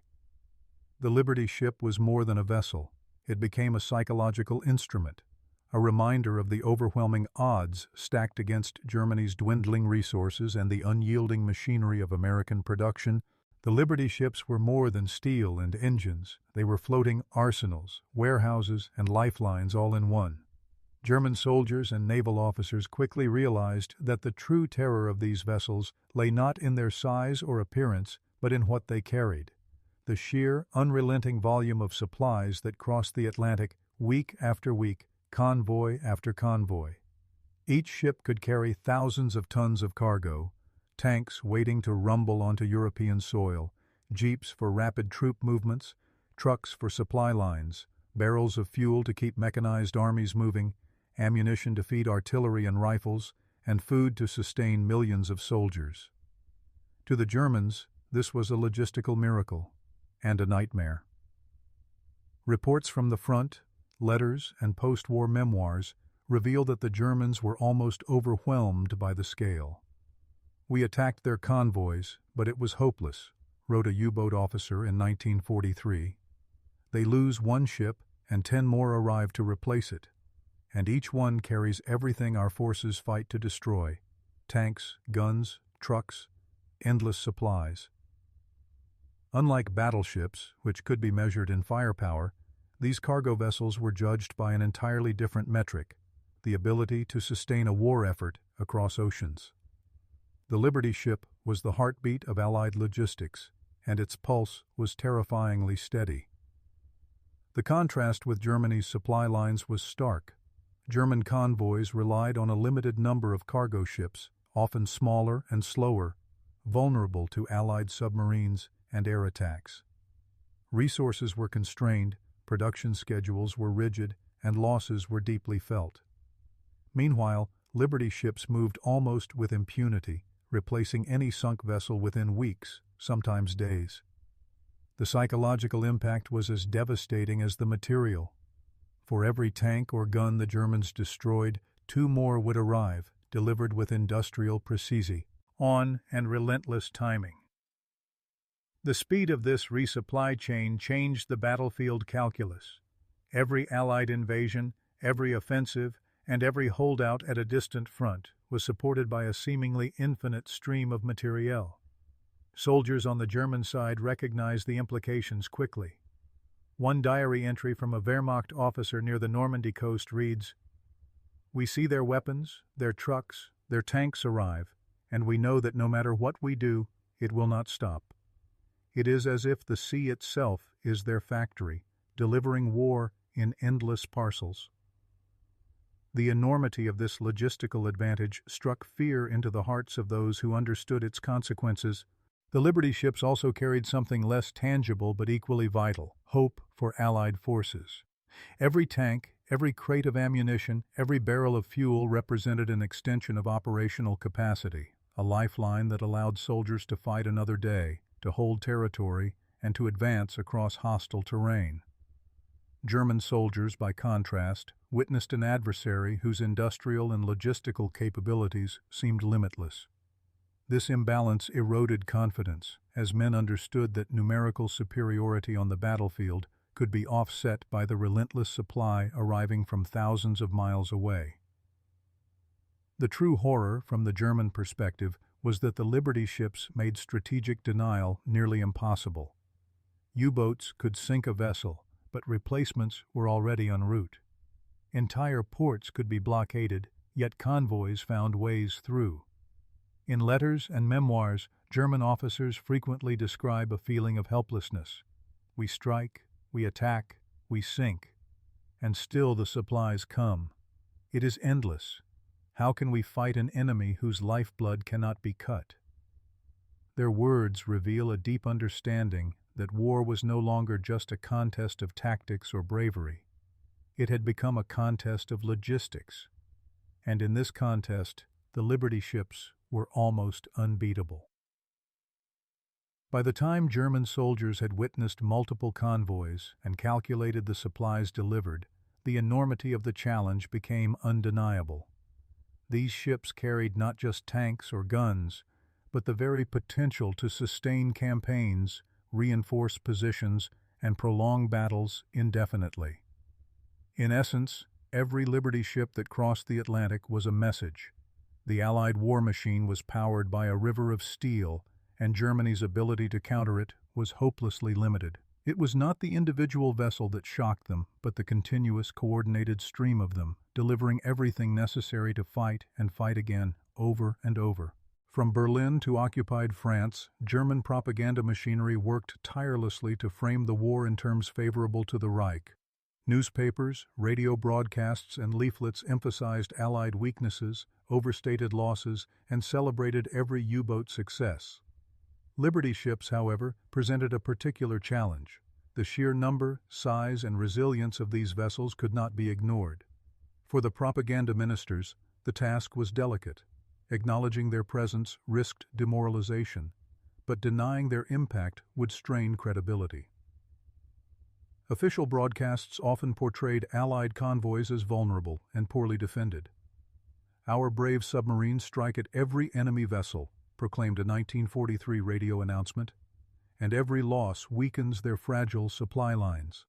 The Liberty ship was more than a vessel. It became a psychological instrument, a reminder of the overwhelming odds stacked against Germany's dwindling resources and the unyielding machinery of American production. The Liberty ships were more than steel and engines. They were floating arsenals, warehouses, and lifelines all in one. German soldiers and naval officers quickly realized that the true terror of these vessels lay not in their size or appearance, but in what they carried: the sheer, unrelenting volume of supplies that crossed the Atlantic week after week, convoy after convoy. Each ship could carry thousands of tons of cargo: tanks waiting to rumble onto European soil, jeeps for rapid troop movements, trucks for supply lines, barrels of fuel to keep mechanized armies moving, ammunition to feed artillery and rifles, and food to sustain millions of soldiers. To the Germans, this was a logistical miracle and a nightmare. Reports from the front, letters, and post-war memoirs reveal that the Germans were almost overwhelmed by the scale. "We attacked their convoys, but it was hopeless," wrote a U-boat officer in 1943. "They lose one ship, and 10 more arrive to replace it. And each one carries everything our forces fight to destroy: tanks, guns, trucks, endless supplies." Unlike battleships, which could be measured in firepower, these cargo vessels were judged by an entirely different metric: the ability to sustain a war effort across oceans. The Liberty ship was the heartbeat of Allied logistics, and its pulse was terrifyingly steady. The contrast with Germany's supply lines was stark. German convoys relied on a limited number of cargo ships, often smaller and slower, vulnerable to Allied submarines and air attacks. Resources were constrained, production schedules were rigid, and losses were deeply felt. Meanwhile, Liberty ships moved almost with impunity, replacing any sunk vessel within weeks, sometimes days. The psychological impact was as devastating as the material. For every tank or gun the Germans destroyed, 2 more would arrive, delivered with industrial precision, on and relentless timing. The speed of this resupply chain changed the battlefield calculus. Every Allied invasion, every offensive, and every holdout at a distant front was supported by a seemingly infinite stream of materiel. Soldiers on the German side recognized the implications quickly. One diary entry from a Wehrmacht officer near the Normandy coast reads, "We see their weapons, their trucks, their tanks arrive, and we know that no matter what we do, it will not stop. It is as if the sea itself is their factory, delivering war in endless parcels." The enormity of this logistical advantage struck fear into the hearts of those who understood its consequences. The Liberty ships also carried something less tangible but equally vital: hope for Allied forces. Every tank, every crate of ammunition, every barrel of fuel represented an extension of operational capacity, a lifeline that allowed soldiers to fight another day, to hold territory, and to advance across hostile terrain. German soldiers, by contrast, witnessed an adversary whose industrial and logistical capabilities seemed limitless. This imbalance eroded confidence, as men understood that numerical superiority on the battlefield could be offset by the relentless supply arriving from thousands of miles away. The true horror, from the German perspective, was that the Liberty ships made strategic denial nearly impossible. U-boats could sink a vessel, but replacements were already en route. Entire ports could be blockaded, yet convoys found ways through. In letters and memoirs, German officers frequently describe a feeling of helplessness. We strike, we attack, we sink, and still the supplies come. It is endless. How can we fight an enemy whose lifeblood cannot be cut? Their words reveal a deep understanding that war was no longer just a contest of tactics or bravery. It had become a contest of logistics. And in this contest, the Liberty ships were almost unbeatable. By the time German soldiers had witnessed multiple convoys and calculated the supplies delivered, the enormity of the challenge became undeniable. These ships carried not just tanks or guns, but the very potential to sustain campaigns, reinforce positions, and prolong battles indefinitely. In essence, every Liberty ship that crossed the Atlantic was a message. The Allied war machine was powered by a river of steel, and Germany's ability to counter it was hopelessly limited. It was not the individual vessel that shocked them, but the continuous, coordinated stream of them, delivering everything necessary to fight and fight again, over and over. From Berlin to occupied France, German propaganda machinery worked tirelessly to frame the war in terms favorable to the Reich. Newspapers, radio broadcasts, and leaflets emphasized Allied weaknesses, overstated losses, and celebrated every U-boat success. Liberty ships, however, presented a particular challenge. The sheer number, size, and resilience of these vessels could not be ignored. For the propaganda ministers, the task was delicate. Acknowledging their presence risked demoralization, but denying their impact would strain credibility. Official broadcasts often portrayed Allied convoys as vulnerable and poorly defended. "Our brave submarines strike at every enemy vessel," proclaimed a 1943 radio announcement, "and every loss weakens their fragile supply lines."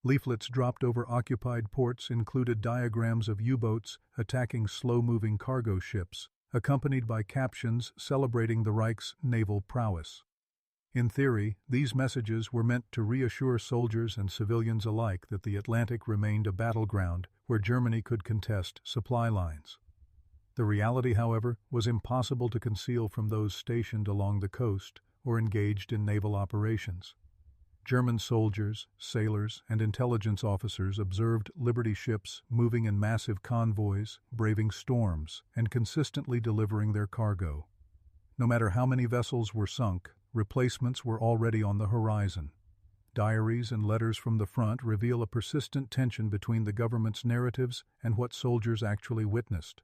Leaflets dropped over occupied ports included diagrams of U-boats attacking slow-moving cargo ships, accompanied by captions celebrating the Reich's naval prowess. In theory, these messages were meant to reassure soldiers and civilians alike that the Atlantic remained a battleground where Germany could contest supply lines. The reality, however, was impossible to conceal from those stationed along the coast or engaged in naval operations. German soldiers, sailors, and intelligence officers observed Liberty ships moving in massive convoys, braving storms, and consistently delivering their cargo. No matter how many vessels were sunk, replacements were already on the horizon. Diaries and letters from the front reveal a persistent tension between the government's narratives and what soldiers actually witnessed.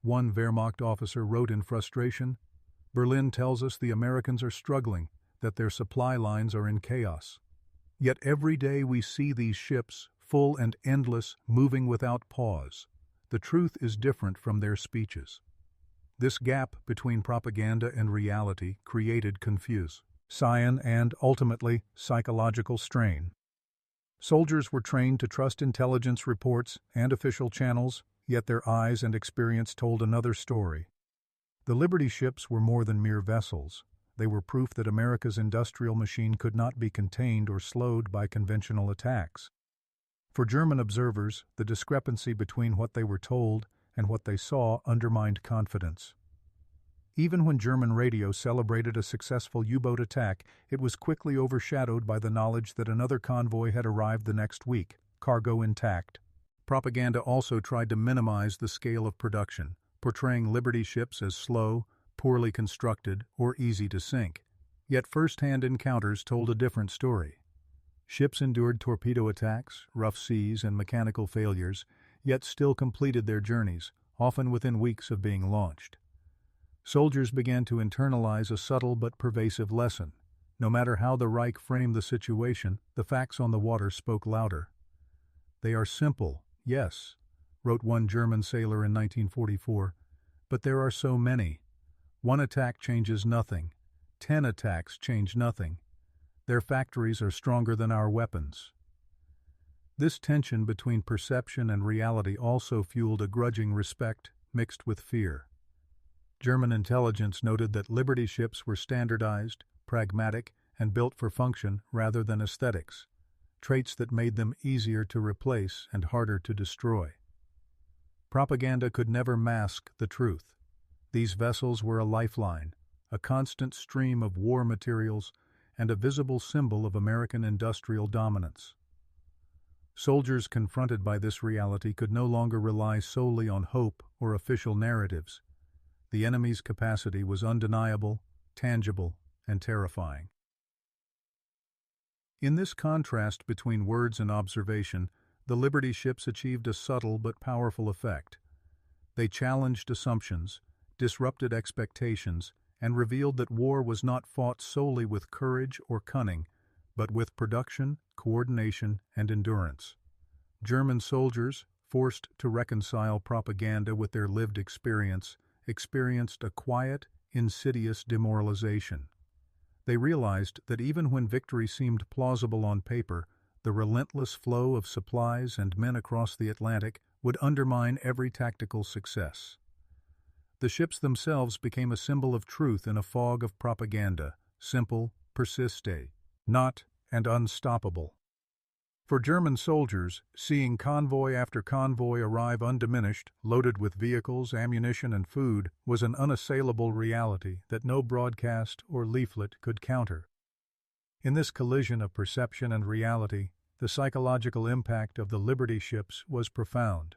One Wehrmacht officer wrote in frustration, "Berlin tells us the Americans are struggling, that their supply lines are in chaos. Yet every day we see these ships, full and endless, moving without pause. The truth is different from their speeches." This gap between propaganda and reality created confusion and, ultimately, psychological strain. Soldiers were trained to trust intelligence reports and official channels, yet their eyes and experience told another story. The Liberty ships were more than mere vessels. They were proof that America's industrial machine could not be contained or slowed by conventional attacks. For German observers, the discrepancy between what they were told and what they saw undermined confidence. Even when German radio celebrated a successful U-boat attack, it was quickly overshadowed by the knowledge that another convoy had arrived the next week, cargo intact. Propaganda also tried to minimize the scale of production, portraying Liberty ships as slow, poorly constructed, or easy to sink. Yet first-hand encounters told a different story. Ships endured torpedo attacks, rough seas, and mechanical failures, yet still completed their journeys, often within weeks of being launched. Soldiers began to internalize a subtle but pervasive lesson. No matter how the Reich framed the situation, the facts on the water spoke louder. "They are simple, yes," wrote one German sailor in 1944, "but there are so many. One attack changes nothing. 10 attacks change nothing. Their factories are stronger than our weapons." This tension between perception and reality also fueled a grudging respect mixed with fear. German intelligence noted that Liberty ships were standardized, pragmatic, and built for function rather than aesthetics, traits that made them easier to replace and harder to destroy. Propaganda could never mask the truth. These vessels were a lifeline, a constant stream of war materials, and a visible symbol of American industrial dominance. Soldiers confronted by this reality could no longer rely solely on hope or official narratives. The enemy's capacity was undeniable, tangible, and terrifying. In this contrast between words and observation, the Liberty ships achieved a subtle but powerful effect. They challenged assumptions, disrupted expectations, and revealed that war was not fought solely with courage or cunning, but with production, coordination, and endurance. German soldiers, forced to reconcile propaganda with their lived experience, experienced a quiet, insidious demoralization. They realized that even when victory seemed plausible on paper, the relentless flow of supplies and men across the Atlantic would undermine every tactical success. The ships themselves became a symbol of truth in a fog of propaganda, simple, persiste, not, and unstoppable. For German soldiers, seeing convoy after convoy arrive undiminished, loaded with vehicles, ammunition, and food, was an unassailable reality that no broadcast or leaflet could counter. In this collision of perception and reality, the psychological impact of the Liberty ships was profound.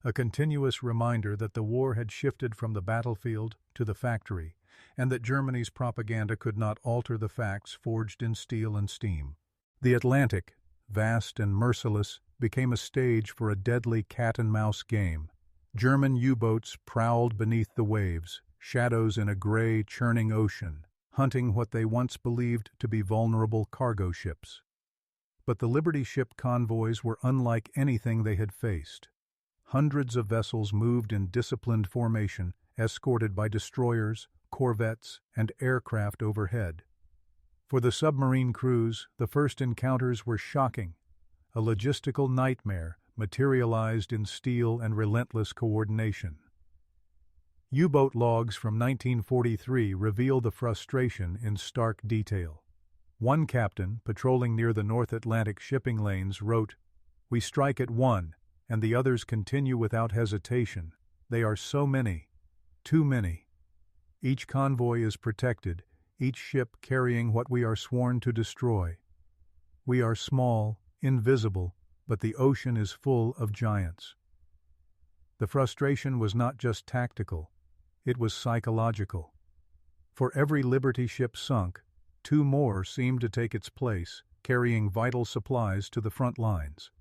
A continuous reminder that the war had shifted from the battlefield to the factory, and that Germany's propaganda could not alter the facts forged in steel and steam. The Atlantic, vast and merciless, became a stage for a deadly cat-and-mouse game. German U-boats prowled beneath the waves, shadows in a gray, churning ocean, hunting what they once believed to be vulnerable cargo ships. But the Liberty ship convoys were unlike anything they had faced. Hundreds of vessels moved in disciplined formation, escorted by destroyers, corvettes, and aircraft overhead. For the submarine crews, the first encounters were shocking. A logistical nightmare materialized in steel and relentless coordination. U-boat logs from 1943 reveal the frustration in stark detail. One captain, patrolling near the North Atlantic shipping lanes, wrote, "We strike at one, and the others continue without hesitation. They are so many, too many. Each convoy is protected, each ship carrying what we are sworn to destroy. We are small, invisible, but the ocean is full of giants." The frustration was not just tactical, it was psychological. For every Liberty ship sunk, 2 more seemed to take its place, carrying vital supplies to the front lines.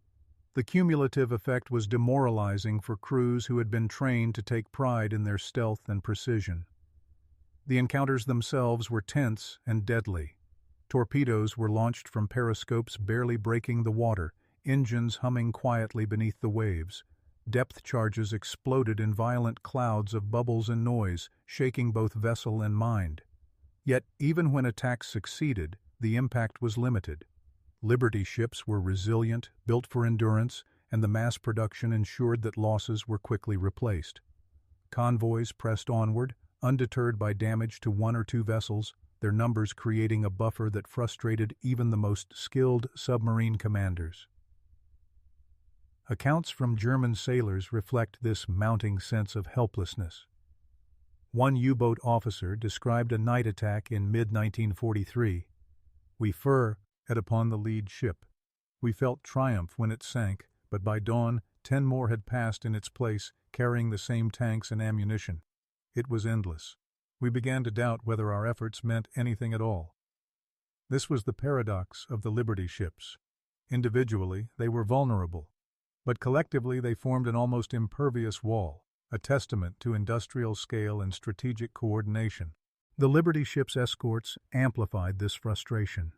The cumulative effect was demoralizing for crews who had been trained to take pride in their stealth and precision. The encounters themselves were tense and deadly. Torpedoes were launched from periscopes barely breaking the water, engines humming quietly beneath the waves. Depth charges exploded in violent clouds of bubbles and noise, shaking both vessel and mind. Yet, even when attacks succeeded, the impact was limited. Liberty ships were resilient, built for endurance, and the mass production ensured that losses were quickly replaced. Convoys pressed onward, undeterred by damage to 1 or 2 vessels, their numbers creating a buffer that frustrated even the most skilled submarine commanders. Accounts from German sailors reflect this mounting sense of helplessness. One U-boat officer described a night attack in mid-1943. "We fir at upon the lead ship. We felt triumph when it sank, but by dawn 10 more had passed in its place, carrying the same tanks and ammunition. It was endless. We began to doubt whether our efforts meant anything at all." This was the paradox of the Liberty ships. Individually, they were vulnerable, but collectively they formed an almost impervious wall, a testament to industrial scale and strategic coordination. The Liberty ship's escorts amplified this frustration.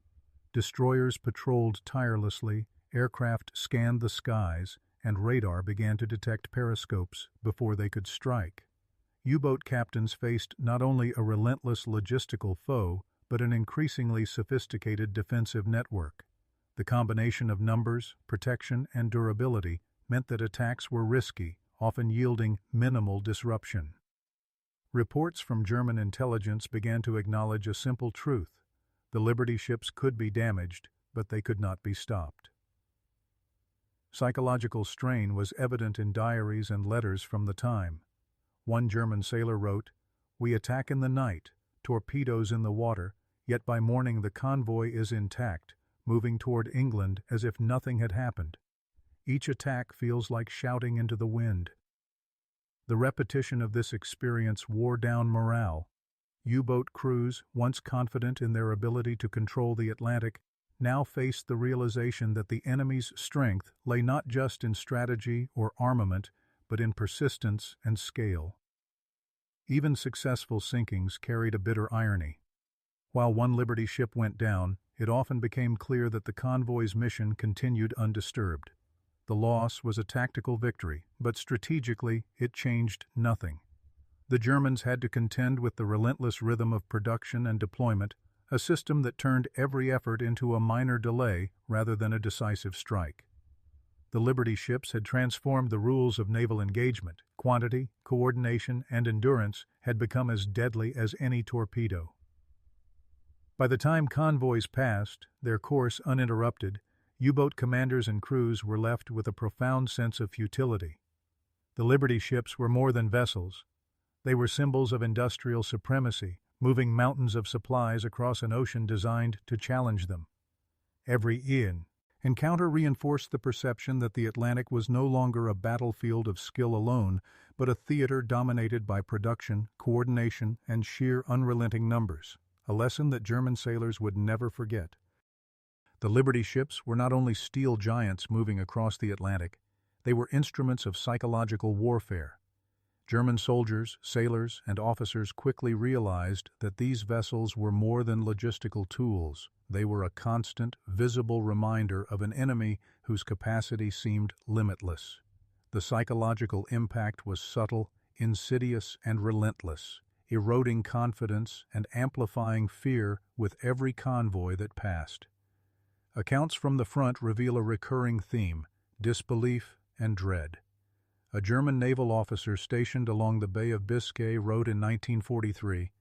Destroyers patrolled tirelessly, aircraft scanned the skies, and radar began to detect periscopes before they could strike. U-boat captains faced not only a relentless logistical foe, but an increasingly sophisticated defensive network. The combination of numbers, protection, and durability meant that attacks were risky, often yielding minimal disruption. Reports from German intelligence began to acknowledge a simple truth: the Liberty ships could be damaged, but they could not be stopped. Psychological strain was evident in diaries and letters from the time. One German sailor wrote, "We attack in the night, torpedoes in the water, yet by morning the convoy is intact, moving toward England as if nothing had happened. Each attack feels like shouting into the wind." The repetition of this experience wore down morale. U-boat crews, once confident in their ability to control the Atlantic, now faced the realization that the enemy's strength lay not just in strategy or armament, but in persistence and scale. Even successful sinkings carried a bitter irony. While one Liberty ship went down, it often became clear that the convoy's mission continued undisturbed. The loss was a tactical victory, but strategically it changed nothing. The Germans had to contend with the relentless rhythm of production and deployment, a system that turned every effort into a minor delay rather than a decisive strike. The Liberty ships had transformed the rules of naval engagement. Quantity, coordination, and endurance had become as deadly as any torpedo. By the time convoys passed, their course uninterrupted, U-boat commanders and crews were left with a profound sense of futility. The Liberty ships were more than vessels. They were symbols of industrial supremacy, moving mountains of supplies across an ocean designed to challenge them. Every encounter reinforced the perception that the Atlantic was no longer a battlefield of skill alone, but a theater dominated by production, coordination, and sheer unrelenting numbers, a lesson that German sailors would never forget. The Liberty ships were not only steel giants moving across the Atlantic, they were instruments of psychological warfare. German soldiers, sailors, and officers quickly realized that these vessels were more than logistical tools. They were a constant, visible reminder of an enemy whose capacity seemed limitless. The psychological impact was subtle, insidious, and relentless, eroding confidence and amplifying fear with every convoy that passed. Accounts from the front reveal a recurring theme: disbelief and dread. A German naval officer stationed along the Bay of Biscay wrote in 1943,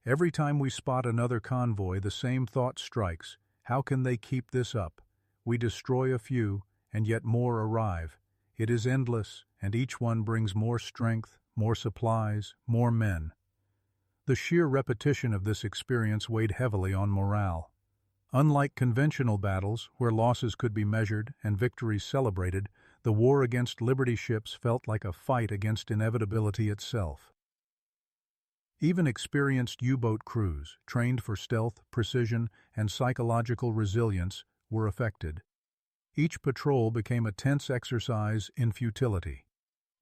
"Every time we spot another convoy, the same thought strikes: how can they keep this up? We destroy a few, and yet more arrive. It is endless, and each one brings more strength, more supplies, more men." The sheer repetition of this experience weighed heavily on morale. Unlike conventional battles, where losses could be measured and victories celebrated, the war against Liberty ships felt like a fight against inevitability itself. Even experienced U-boat crews, trained for stealth, precision, and psychological resilience, were affected. Each patrol became a tense exercise in futility.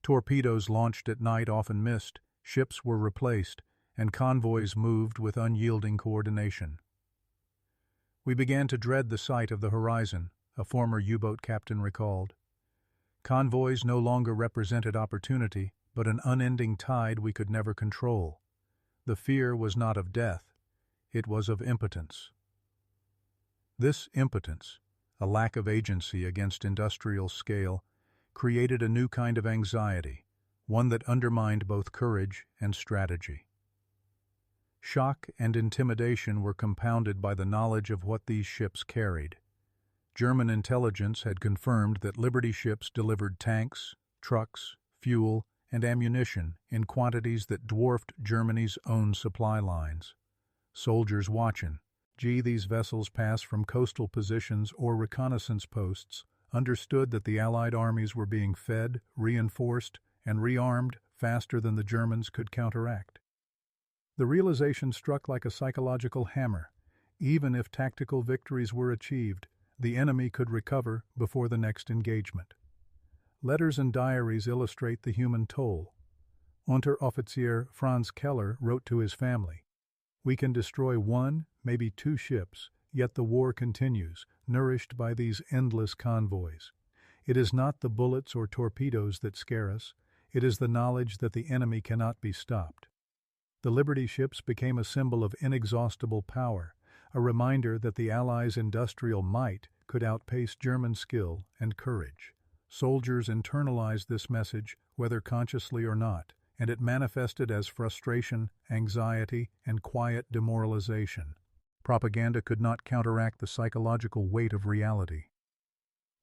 Torpedoes launched at night often missed, ships were replaced, and convoys moved with unyielding coordination. "We began to dread the sight of the horizon," a former U-boat captain recalled. Convoys no longer represented opportunity, but an unending tide we could never control. The fear was not of death, it was of impotence. This impotence, a lack of agency against industrial scale, created a new kind of anxiety, one that undermined both courage and strategy. Shock and intimidation were compounded by the knowledge of what these ships carried. German intelligence had confirmed that Liberty ships delivered tanks, trucks, fuel, and ammunition in quantities that dwarfed Germany's own supply lines. Soldiers watching, these vessels pass from coastal positions or reconnaissance posts, understood that the Allied armies were being fed, reinforced, and rearmed faster than the Germans could counteract. The realization struck like a psychological hammer. Even if tactical victories were achieved, the enemy could recover before the next engagement. Letters and diaries illustrate the human toll. Unteroffizier Franz Keller wrote to his family, We can destroy one, maybe two ships, yet the war continues, nourished by these endless convoys. It is not the bullets or torpedoes that scare us, it is the knowledge that the enemy cannot be stopped. The Liberty ships became a symbol of inexhaustible power, a reminder that the Allies' industrial might could outpace German skill and courage. Soldiers internalized this message, whether consciously or not, and it manifested as frustration, anxiety, and quiet demoralization. Propaganda could not counteract the psychological weight of reality.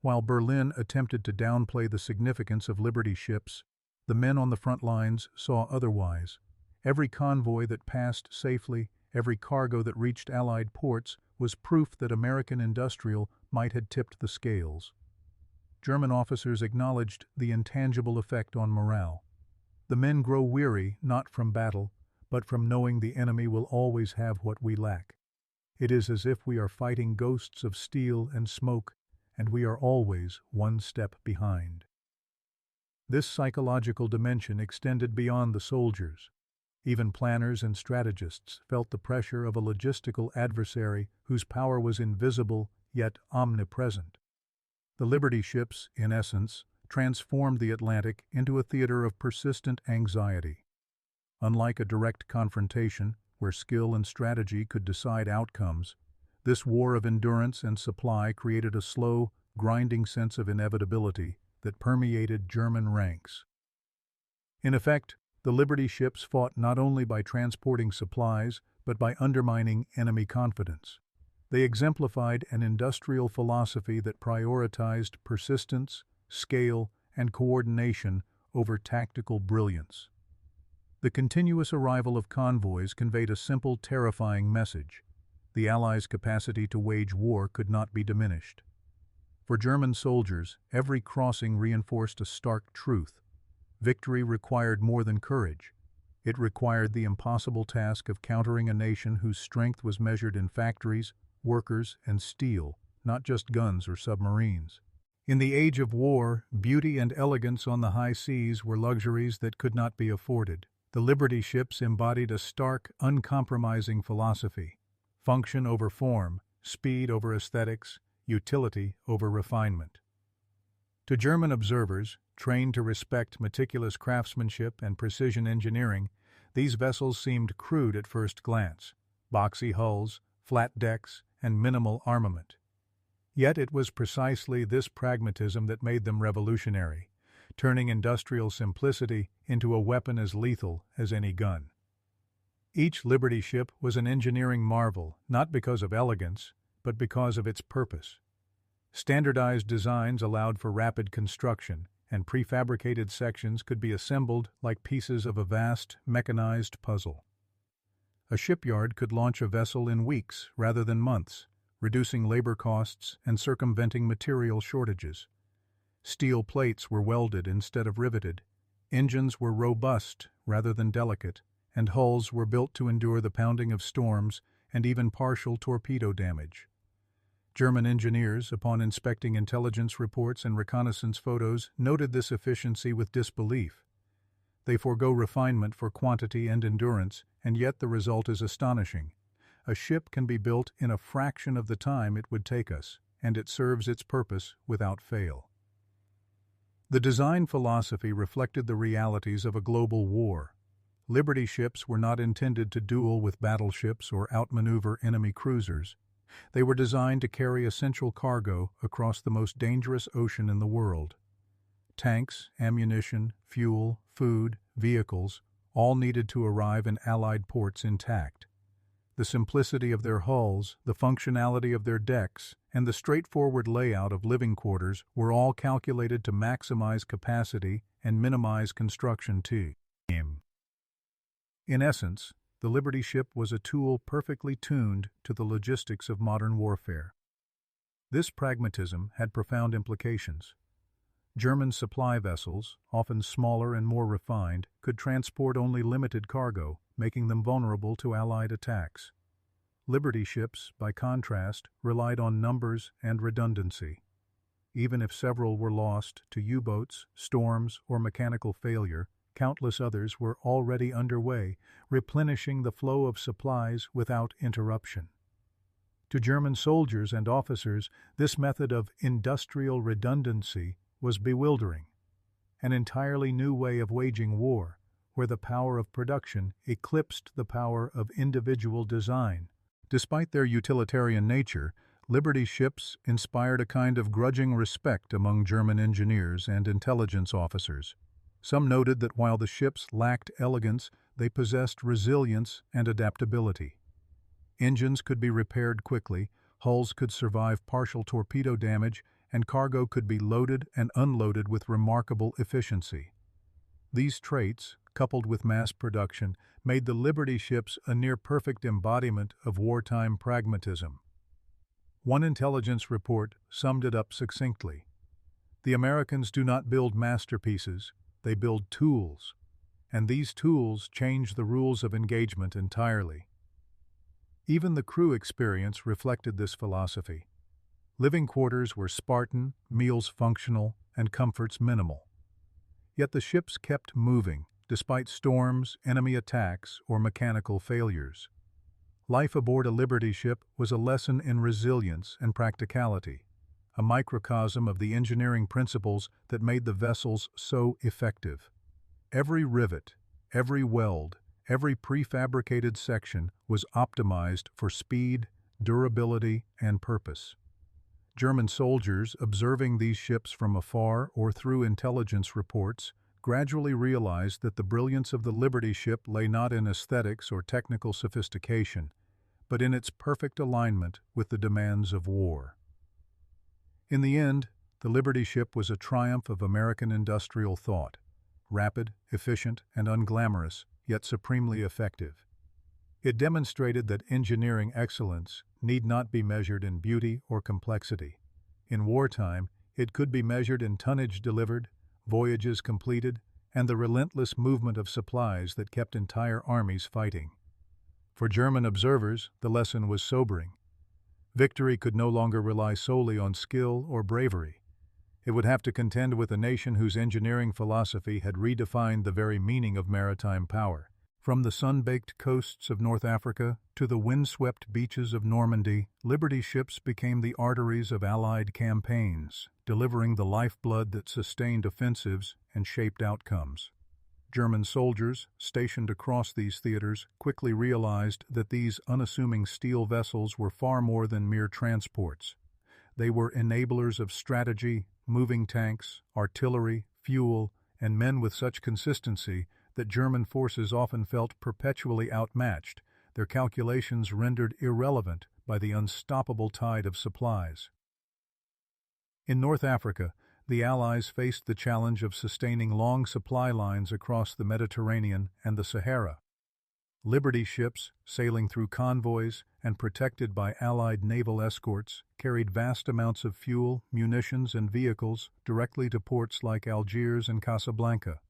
While Berlin attempted to downplay the significance of Liberty ships, the men on the front lines saw otherwise. Every convoy that passed safely, every cargo that reached Allied ports, was proof that American industrial might had tipped the scales. German officers acknowledged the intangible effect on morale. The men grow weary not from battle, but from knowing the enemy will always have what we lack. It is as if we are fighting ghosts of steel and smoke, and we are always one step behind. This psychological dimension extended beyond the soldiers. Even planners and strategists felt the pressure of a logistical adversary whose power was invisible yet omnipresent. The Liberty ships, in essence, transformed the Atlantic into a theater of persistent anxiety. Unlike a direct confrontation, where skill and strategy could decide outcomes, this war of endurance and supply created a slow, grinding sense of inevitability that permeated German ranks. In effect, the Liberty ships fought not only by transporting supplies, but by undermining enemy confidence. They exemplified an industrial philosophy that prioritized persistence, scale, and coordination over tactical brilliance. The continuous arrival of convoys conveyed a simple, terrifying message. The Allies' capacity to wage war could not be diminished. For German soldiers, every crossing reinforced a stark truth. Victory required more than courage. It required the impossible task of countering a nation whose strength was measured in factories, workers, and steel, not just guns or submarines. In the age of war, beauty and elegance on the high seas were luxuries that could not be afforded. The Liberty ships embodied a stark, uncompromising philosophy: function over form, speed over aesthetics, utility over refinement. To German observers, trained to respect meticulous craftsmanship and precision engineering, these vessels seemed crude at first glance: boxy hulls, flat decks, and minimal armament. Yet it was precisely this pragmatism that made them revolutionary, turning industrial simplicity into a weapon as lethal as any gun. Each Liberty ship was an engineering marvel, not because of elegance, but because of its purpose. Standardized designs allowed for rapid construction, and prefabricated sections could be assembled like pieces of a vast, mechanized puzzle. A shipyard could launch a vessel in weeks rather than months, reducing labor costs and circumventing material shortages. Steel plates were welded instead of riveted, engines were robust rather than delicate, and hulls were built to endure the pounding of storms and even partial torpedo damage. German engineers, upon inspecting intelligence reports and reconnaissance photos, noted this efficiency with disbelief. They forego refinement for quantity and endurance, and yet the result is astonishing. A ship can be built in a fraction of the time it would take us, and it serves its purpose without fail. The design philosophy reflected the realities of a global war. Liberty ships were not intended to duel with battleships or outmaneuver enemy cruisers. They were designed to carry essential cargo across the most dangerous ocean in the world. Tanks, ammunition, fuel, food, vehicles, all needed to arrive in Allied ports intact. The simplicity of their hulls, the functionality of their decks, and the straightforward layout of living quarters were all calculated to maximize capacity and minimize construction time. In essence, the Liberty ship was a tool perfectly tuned to the logistics of modern warfare. This pragmatism had profound implications. German supply vessels, often smaller and more refined, could transport only limited cargo, making them vulnerable to Allied attacks. Liberty ships, by contrast, relied on numbers and redundancy. Even if several were lost to U-boats, storms, or mechanical failure, countless others were already underway, replenishing the flow of supplies without interruption. To German soldiers and officers, this method of industrial redundancy was bewildering, an entirely new way of waging war, where the power of production eclipsed the power of individual design. Despite their utilitarian nature, Liberty ships inspired a kind of grudging respect among German engineers and intelligence officers. Some noted that while the ships lacked elegance, they possessed resilience and adaptability. Engines could be repaired quickly, hulls could survive partial torpedo damage, and cargo could be loaded and unloaded with remarkable efficiency. These traits, coupled with mass production, made the Liberty ships a near-perfect embodiment of wartime pragmatism. One intelligence report summed it up succinctly. The Americans do not build masterpieces, they build tools, and these tools change the rules of engagement entirely. Even the crew experience reflected this philosophy. Living quarters were Spartan, meals functional, and comforts minimal. Yet the ships kept moving, despite storms, enemy attacks, or mechanical failures. Life aboard a Liberty ship was a lesson in resilience and practicality, a microcosm of the engineering principles that made the vessels so effective. Every rivet, every weld, every prefabricated section was optimized for speed, durability, and purpose. German soldiers, observing these ships from afar or through intelligence reports, gradually realized that the brilliance of the Liberty ship lay not in aesthetics or technical sophistication, but in its perfect alignment with the demands of war. In the end, the Liberty ship was a triumph of American industrial thought, rapid, efficient, and unglamorous, yet supremely effective. It demonstrated that engineering excellence need not be measured in beauty or complexity. In wartime, it could be measured in tonnage delivered, voyages completed, and the relentless movement of supplies that kept entire armies fighting. For German observers, the lesson was sobering. Victory could no longer rely solely on skill or bravery. It would have to contend with a nation whose engineering philosophy had redefined the very meaning of maritime power. From the sun-baked coasts of North Africa to the windswept beaches of Normandy, Liberty ships became the arteries of Allied campaigns, delivering the lifeblood that sustained offensives and shaped outcomes. German soldiers, stationed across these theaters, quickly realized that these unassuming steel vessels were far more than mere transports. They were enablers of strategy, moving tanks, artillery, fuel, and men with such consistency that German forces often felt perpetually outmatched, their calculations rendered irrelevant by the unstoppable tide of supplies. In North Africa, the Allies faced the challenge of sustaining long supply lines across the Mediterranean and the Sahara. Liberty ships, sailing through convoys and protected by Allied naval escorts, carried vast amounts of fuel, munitions, and vehicles directly to ports like Algiers and Casablanca.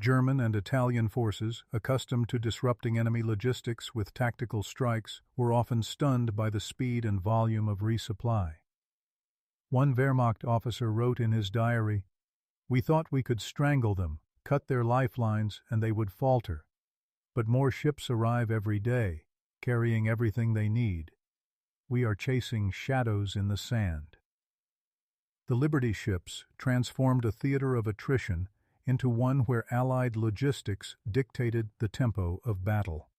German and Italian forces, accustomed to disrupting enemy logistics with tactical strikes, were often stunned by the speed and volume of resupply. One Wehrmacht officer wrote in his diary, "We thought we could strangle them, cut their lifelines, and they would falter. But more ships arrive every day, carrying everything they need. We are chasing shadows in the sand." The Liberty ships transformed a theater of attrition into one where Allied logistics dictated the tempo of battle.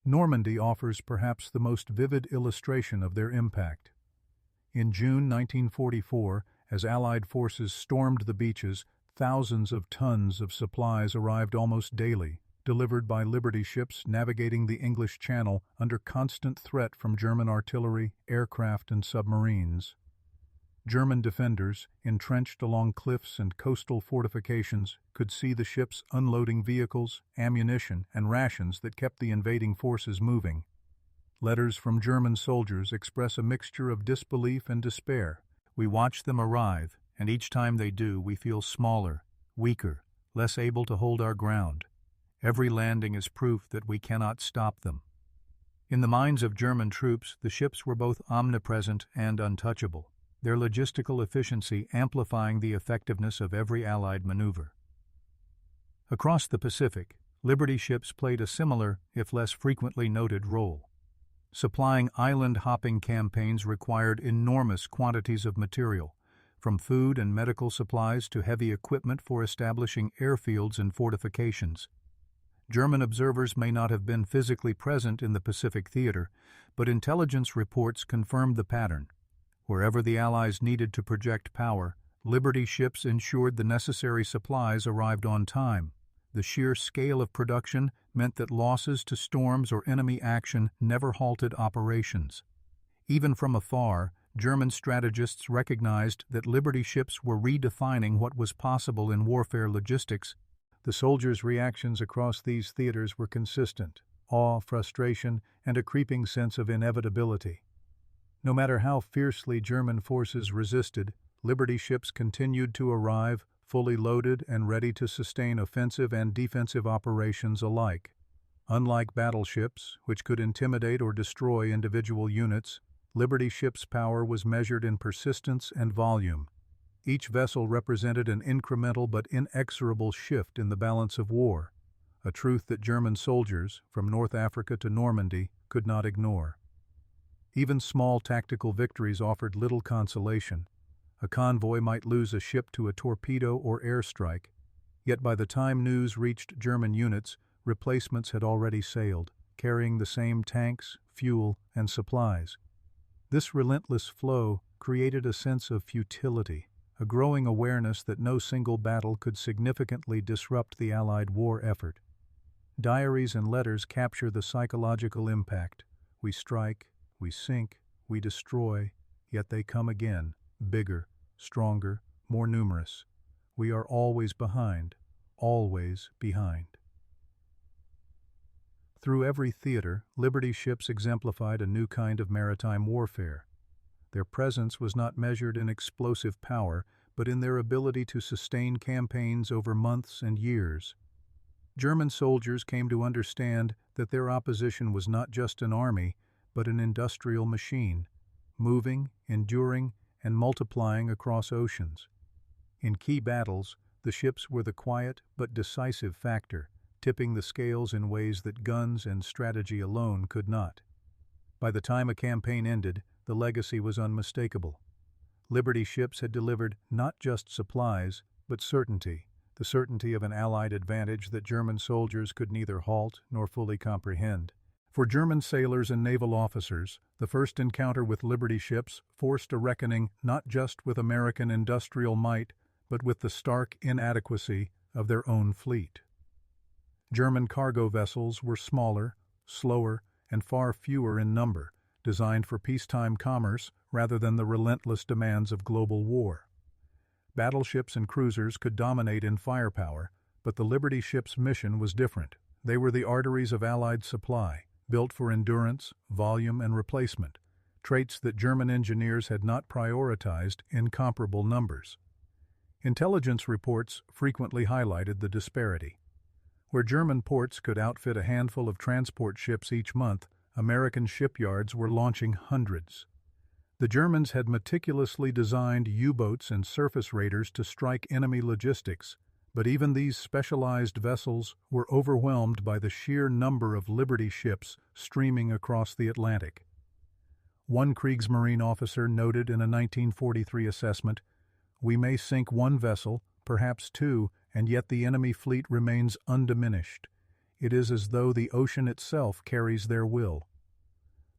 Normandy offers perhaps the most vivid illustration of their impact. In June 1944, as Allied forces stormed the beaches, thousands of tons of supplies arrived almost daily, delivered by Liberty ships navigating the English Channel under constant threat from German artillery, aircraft, and submarines. German defenders, entrenched along cliffs and coastal fortifications, could see the ships unloading vehicles, ammunition, and rations that kept the invading forces moving. Letters from German soldiers express a mixture of disbelief and despair. "We watch them arrive, and each time they do, we feel smaller, weaker, less able to hold our ground. Every landing is proof that we cannot stop them." In the minds of German troops, the ships were both omnipresent and untouchable, their logistical efficiency amplifying the effectiveness of every Allied maneuver. Across the Pacific, Liberty ships played a similar, if less frequently noted, role. Supplying island-hopping campaigns required enormous quantities of material, from food and medical supplies to heavy equipment for establishing airfields and fortifications. German observers may not have been physically present in the Pacific theater, but intelligence reports confirmed the pattern. Wherever the Allies needed to project power, Liberty ships ensured the necessary supplies arrived on time. The sheer scale of production meant that losses to storms or enemy action never halted operations. Even from afar, German strategists recognized that Liberty ships were redefining what was possible in warfare logistics. The soldiers' reactions across these theaters were consistent: awe, frustration, and a creeping sense of inevitability. No matter how fiercely German forces resisted, Liberty ships continued to arrive, fully loaded and ready to sustain offensive and defensive operations alike. Unlike battleships, which could intimidate or destroy individual units, Liberty ships' power was measured in persistence and volume. Each vessel represented an incremental but inexorable shift in the balance of war, a truth that German soldiers, from North Africa to Normandy, could not ignore. Even small tactical victories offered little consolation. A convoy might lose a ship to a torpedo or airstrike, yet by the time news reached German units, replacements had already sailed, carrying the same tanks, fuel, and supplies. This relentless flow created a sense of futility, a growing awareness that no single battle could significantly disrupt the Allied war effort. Diaries and letters capture the psychological impact. We strike, we sink, we destroy, yet they come again, bigger, stronger, more numerous. We are always behind, always behind. Through every theater, Liberty ships exemplified a new kind of maritime warfare. Their presence was not measured in explosive power, but in their ability to sustain campaigns over months and years. German soldiers came to understand that their opposition was not just an army, but an industrial machine, moving, enduring, and multiplying across oceans. In key battles, the ships were the quiet but decisive factor, tipping the scales in ways that guns and strategy alone could not. By the time a campaign ended, the legacy was unmistakable. Liberty ships had delivered not just supplies, but certainty, the certainty of an Allied advantage that German soldiers could neither halt nor fully comprehend. For German sailors and naval officers, the first encounter with Liberty ships forced a reckoning not just with American industrial might, but with the stark inadequacy of their own fleet. German cargo vessels were smaller, slower, and far fewer in number, designed for peacetime commerce rather than the relentless demands of global war. Battleships and cruisers could dominate in firepower, but the Liberty ships' mission was different. They were the arteries of Allied supply, built for endurance, volume, and replacement, traits that German engineers had not prioritized in comparable numbers. Intelligence reports frequently highlighted the disparity. Where German ports could outfit a handful of transport ships each month, American shipyards were launching hundreds. The Germans had meticulously designed U-boats and surface raiders to strike enemy logistics, but even these specialized vessels were overwhelmed by the sheer number of Liberty ships streaming across the Atlantic. One Kriegsmarine officer noted in a 1943 assessment, "We may sink one vessel, perhaps two, and yet the enemy fleet remains undiminished. It is as though the ocean itself carries their will."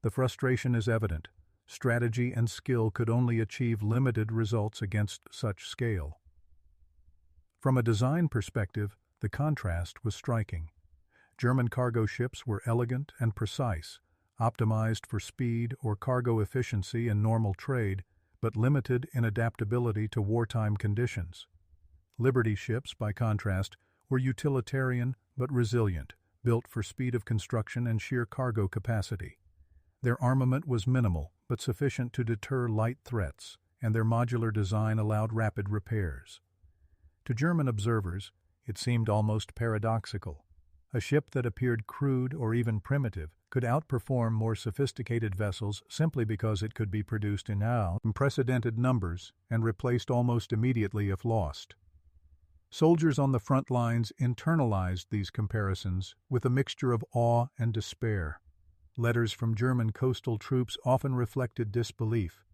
The frustration is evident. Strategy and skill could only achieve limited results against such scale. From a design perspective, the contrast was striking. German cargo ships were elegant and precise, optimized for speed or cargo efficiency in normal trade, but limited in adaptability to wartime conditions. Liberty ships, by contrast, were utilitarian but resilient, built for speed of construction and sheer cargo capacity. Their armament was minimal, but sufficient to deter light threats, and their modular design allowed rapid repairs. To German observers, it seemed almost paradoxical. A ship that appeared crude or even primitive could outperform more sophisticated vessels simply because it could be produced in unprecedented numbers and replaced almost immediately if lost. Soldiers on the front lines internalized these comparisons with a mixture of awe and despair. Letters from German coastal troops often reflected disbelief.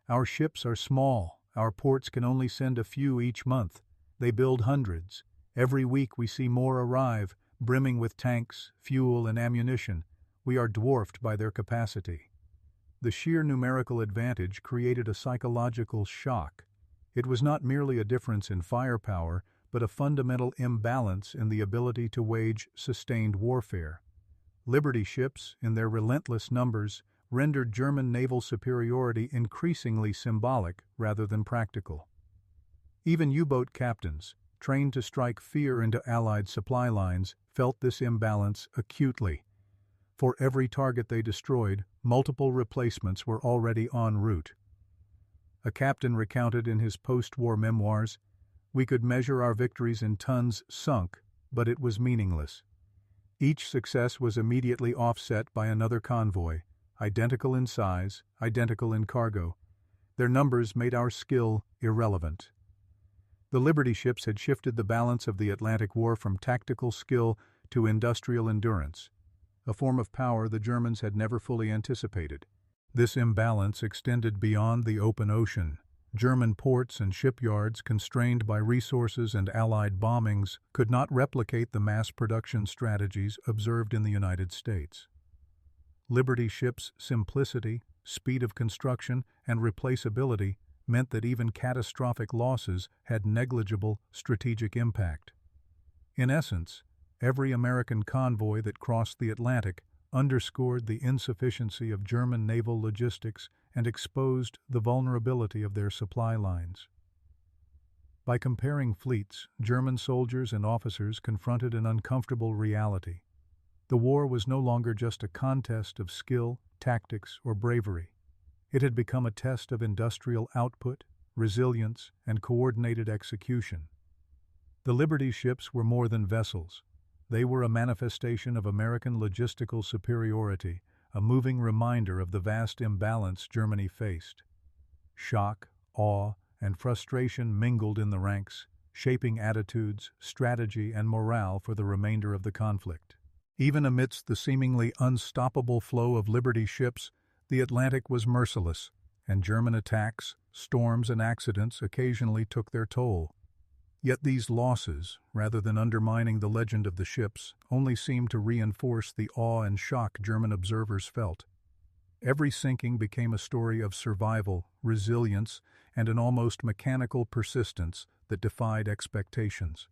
"Our ships are small. Our ports can only send a few each month. They build hundreds. Every week we see more arrive, brimming with tanks, fuel, and ammunition. We are dwarfed by their capacity." The sheer numerical advantage created a psychological shock. It was not merely a difference in firepower, but a fundamental imbalance in the ability to wage sustained warfare. Liberty ships, in their relentless numbers, rendered German naval superiority increasingly symbolic rather than practical. Even U-boat captains, trained to strike fear into Allied supply lines, felt this imbalance acutely. For every target they destroyed, multiple replacements were already en route. A captain recounted in his post-war memoirs, "We could measure our victories in tons sunk, but it was meaningless. Each success was immediately offset by another convoy, identical in size, identical in cargo. Their numbers made our skill irrelevant." The Liberty ships had shifted the balance of the Atlantic War from tactical skill to industrial endurance, a form of power the Germans had never fully anticipated. This imbalance extended beyond the open ocean. German ports and shipyards, constrained by resources and Allied bombings, could not replicate the mass production strategies observed in the United States. Liberty ships' simplicity, speed of construction, and replaceability meant that even catastrophic losses had negligible strategic impact. In essence, every American convoy that crossed the Atlantic underscored the insufficiency of German naval logistics and exposed the vulnerability of their supply lines. By comparing fleets, German soldiers and officers confronted an uncomfortable reality. The war was no longer just a contest of skill, tactics, or bravery. It had become a test of industrial output, resilience, and coordinated execution. The Liberty ships were more than vessels. They were a manifestation of American logistical superiority, a moving reminder of the vast imbalance Germany faced. Shock, awe, and frustration mingled in the ranks, shaping attitudes, strategy, and morale for the remainder of the conflict. Even amidst the seemingly unstoppable flow of Liberty ships, the Atlantic was merciless, and German attacks, storms, and accidents occasionally took their toll. Yet these losses, rather than undermining the legend of the ships, only seemed to reinforce the awe and shock German observers felt. Every sinking became a story of survival, resilience, and an almost mechanical persistence that defied expectations.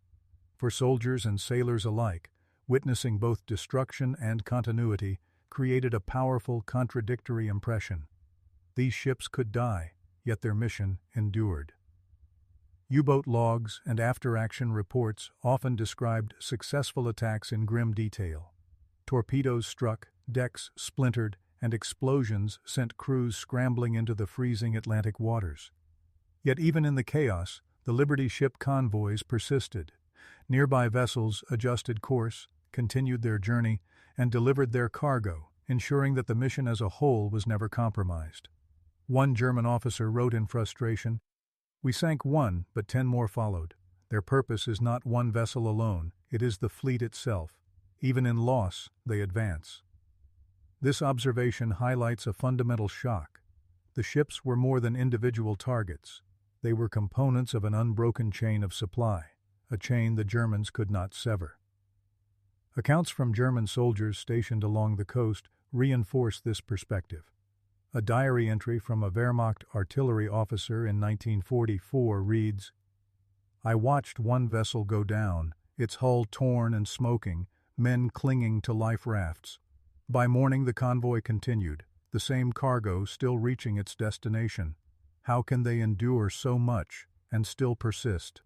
For soldiers and sailors alike, witnessing both destruction and continuity created a powerful, contradictory impression. These ships could die, yet their mission endured. U-boat logs and after-action reports often described successful attacks in grim detail. Torpedoes struck, decks splintered, and explosions sent crews scrambling into the freezing Atlantic waters. Yet even in the chaos, the Liberty ship convoys persisted. Nearby vessels adjusted course, continued their journey, and delivered their cargo, ensuring that the mission as a whole was never compromised. One German officer wrote in frustration, "We sank one, but 10 more followed. Their purpose is not one vessel alone, it is the fleet itself. Even in loss, they advance." This observation highlights a fundamental shock. The ships were more than individual targets. They were components of an unbroken chain of supply, a chain the Germans could not sever. Accounts from German soldiers stationed along the coast reinforce this perspective. A diary entry from a Wehrmacht artillery officer in 1944 reads, "I watched one vessel go down, its hull torn and smoking, men clinging to life rafts. By morning the convoy continued, the same cargo still reaching its destination. How can they endure so much and still persist?"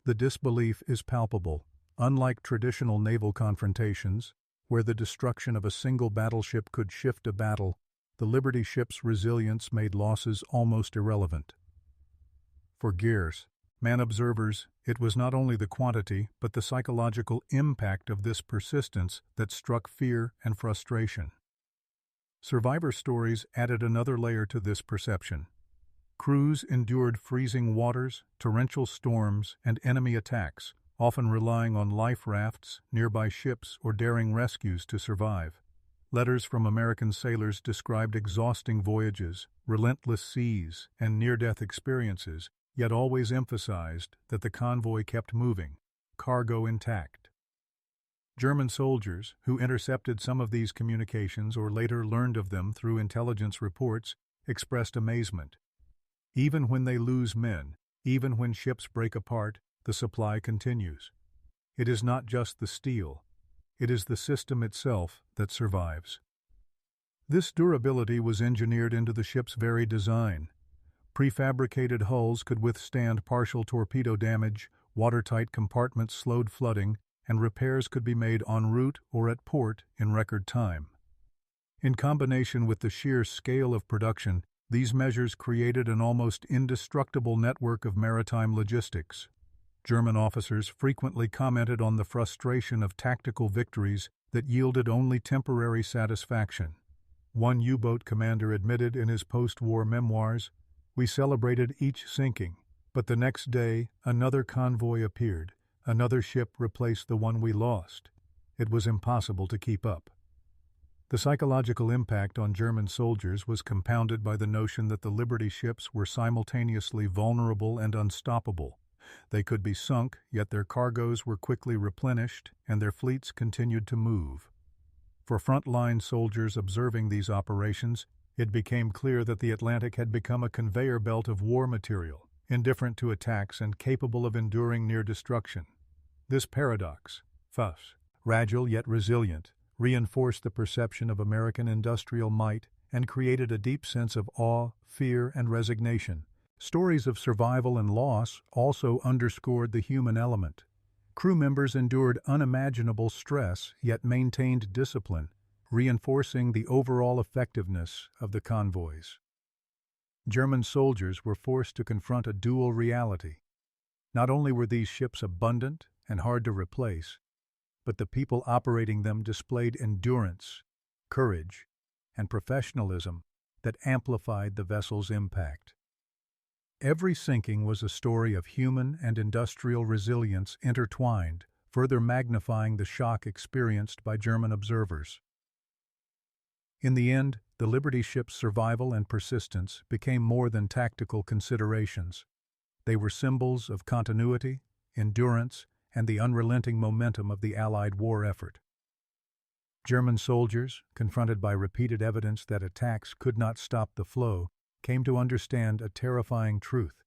The disbelief is palpable. Unlike traditional naval confrontations, where the destruction of a single battleship could shift a battle, the Liberty ship's resilience made losses almost irrelevant. For Gears, man observers, it was not only the quantity but the psychological impact of this persistence that struck fear and frustration. Survivor stories added another layer to this perception. Crews endured freezing waters, torrential storms, and enemy attacks, often relying on life rafts, nearby ships, or daring rescues to survive. Letters from American sailors described exhausting voyages, relentless seas, and near-death experiences, yet always emphasized that the convoy kept moving, cargo intact. German soldiers, who intercepted some of these communications or later learned of them through intelligence reports, expressed amazement. Even when they lose men, even when ships break apart, the supply continues. It is not just the steel. It is the system itself that survives. This durability was engineered into the ship's very design. Prefabricated hulls could withstand partial torpedo damage, watertight compartments slowed flooding, and repairs could be made en route or at port in record time. In combination with the sheer scale of production, these measures created an almost indestructible network of maritime logistics. German officers frequently commented on the frustration of tactical victories that yielded only temporary satisfaction. One U-boat commander admitted in his post-war memoirs, "We celebrated each sinking, but the next day another convoy appeared, another ship replaced the one we lost. It was impossible to keep up." The psychological impact on German soldiers was compounded by the notion that the Liberty ships were simultaneously vulnerable and unstoppable. They could be sunk, yet their cargoes were quickly replenished, and their fleets continued to move. For front-line soldiers observing these operations, it became clear that the Atlantic had become a conveyor belt of war material, indifferent to attacks and capable of enduring near destruction. This paradox, fragile yet resilient, reinforced the perception of American industrial might and created a deep sense of awe, fear, and resignation. Stories of survival and loss also underscored the human element. Crew members endured unimaginable stress yet maintained discipline, reinforcing the overall effectiveness of the convoys. German soldiers were forced to confront a dual reality. Not only were these ships abundant and hard to replace, but the people operating them displayed endurance, courage, and professionalism that amplified the vessel's impact. Every sinking was a story of human and industrial resilience intertwined, further magnifying the shock experienced by German observers. In the end, the Liberty ship's survival and persistence became more than tactical considerations. They were symbols of continuity, endurance, and the unrelenting momentum of the Allied war effort. German soldiers, confronted by repeated evidence that attacks could not stop the flow, came to understand a terrifying truth.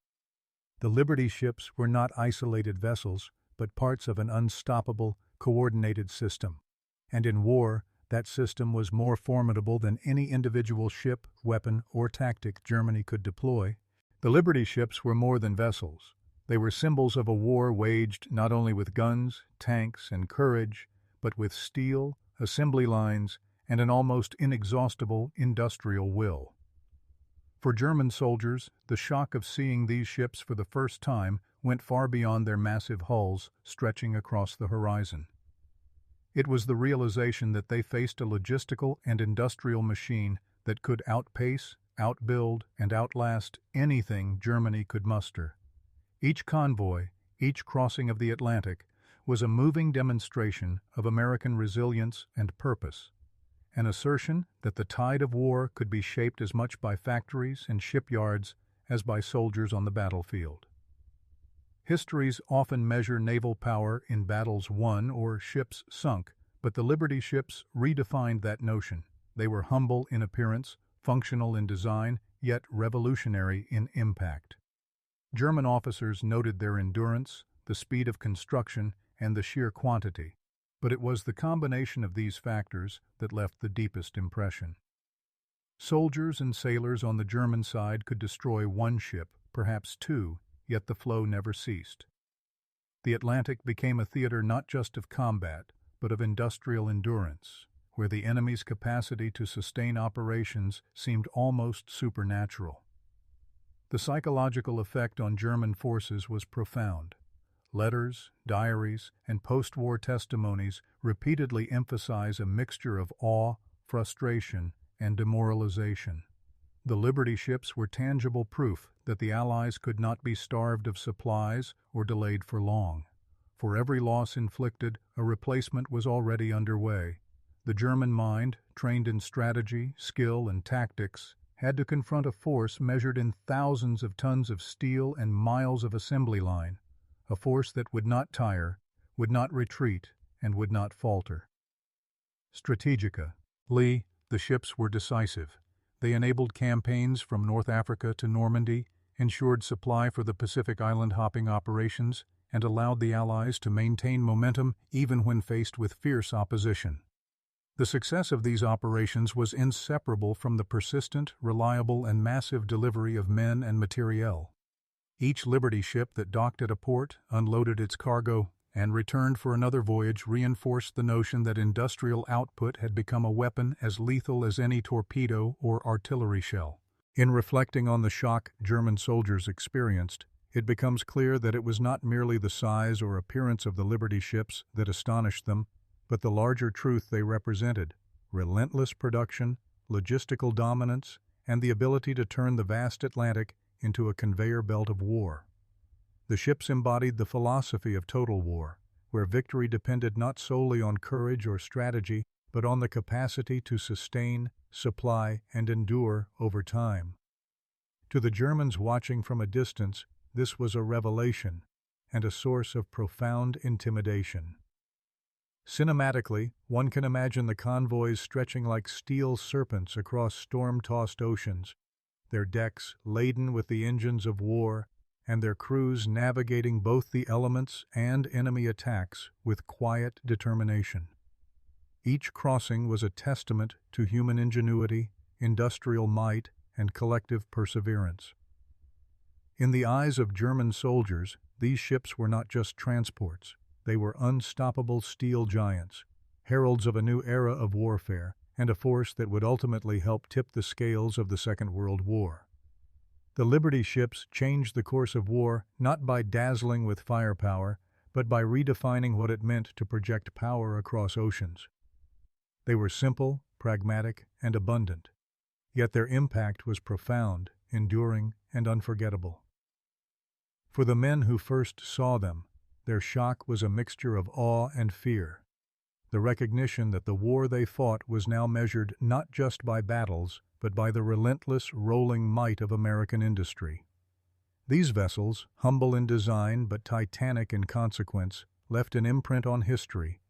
The Liberty ships were not isolated vessels, but parts of an unstoppable, coordinated system. And in war, that system was more formidable than any individual ship, weapon, or tactic Germany could deploy. The Liberty ships were more than vessels. They were symbols of a war waged not only with guns, tanks, and courage, but with steel, assembly lines, and an almost inexhaustible industrial will. For German soldiers, the shock of seeing these ships for the first time went far beyond their massive hulls stretching across the horizon. It was the realization that they faced a logistical and industrial machine that could outpace, outbuild, and outlast anything Germany could muster. Each convoy, each crossing of the Atlantic, was a moving demonstration of American resilience and purpose, an assertion that the tide of war could be shaped as much by factories and shipyards as by soldiers on the battlefield. Histories often measure naval power in battles won or ships sunk, but the Liberty ships redefined that notion. They were humble in appearance, functional in design, yet revolutionary in impact. German officers noted their endurance, the speed of construction, and the sheer quantity, but it was the combination of these factors that left the deepest impression. Soldiers and sailors on the German side could destroy one ship, perhaps two, yet the flow never ceased. The Atlantic became a theater not just of combat, but of industrial endurance, where the enemy's capacity to sustain operations seemed almost supernatural. The psychological effect on German forces was profound. Letters, diaries, and post-war testimonies repeatedly emphasize a mixture of awe, frustration, and demoralization. The Liberty ships were tangible proof that the Allies could not be starved of supplies or delayed for long. For every loss inflicted, a replacement was already underway. The German mind, trained in strategy, skill, and tactics, had to confront a force measured in thousands of tons of steel and miles of assembly line, a force that would not tire, would not retreat, and would not falter. Strategica. Lee, the ships were decisive. They enabled campaigns from North Africa to Normandy, ensured supply for the Pacific island hopping operations, and allowed the Allies to maintain momentum even when faced with fierce opposition. The success of these operations was inseparable from the persistent, reliable, and massive delivery of men and materiel. Each Liberty ship that docked at a port, unloaded its cargo, and returned for another voyage reinforced the notion that industrial output had become a weapon as lethal as any torpedo or artillery shell. In reflecting on the shock German soldiers experienced, it becomes clear that it was not merely the size or appearance of the Liberty ships that astonished them, but the larger truth they represented: relentless production, logistical dominance, and the ability to turn the vast Atlantic into a conveyor belt of war. The ships embodied the philosophy of total war, where victory depended not solely on courage or strategy, but on the capacity to sustain, supply, and endure over time. To the Germans watching from a distance, this was a revelation and a source of profound intimidation. Cinematically, one can imagine the convoys stretching like steel serpents across storm-tossed oceans, their decks laden with the engines of war, and their crews navigating both the elements and enemy attacks with quiet determination. Each crossing was a testament to human ingenuity, industrial might, and collective perseverance. In the eyes of German soldiers, these ships were not just transports. They were unstoppable steel giants, heralds of a new era of warfare, and a force that would ultimately help tip the scales of the Second World War. The Liberty ships changed the course of war not by dazzling with firepower, but by redefining what it meant to project power across oceans. They were simple, pragmatic, and abundant, yet their impact was profound, enduring, and unforgettable. For the men who first saw them, their shock was a mixture of awe and fear. The recognition that the war they fought was now measured not just by battles, but by the relentless, rolling might of American industry. These vessels, humble in design but titanic in consequence, left an imprint on history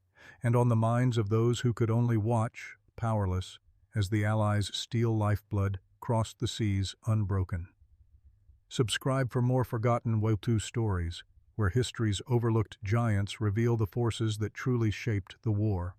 and on the minds of those who could only watch, powerless, as the Allies' steel lifeblood crossed the seas unbroken. Subscribe for more forgotten WWII stories, where history's overlooked giants reveal the forces that truly shaped the war.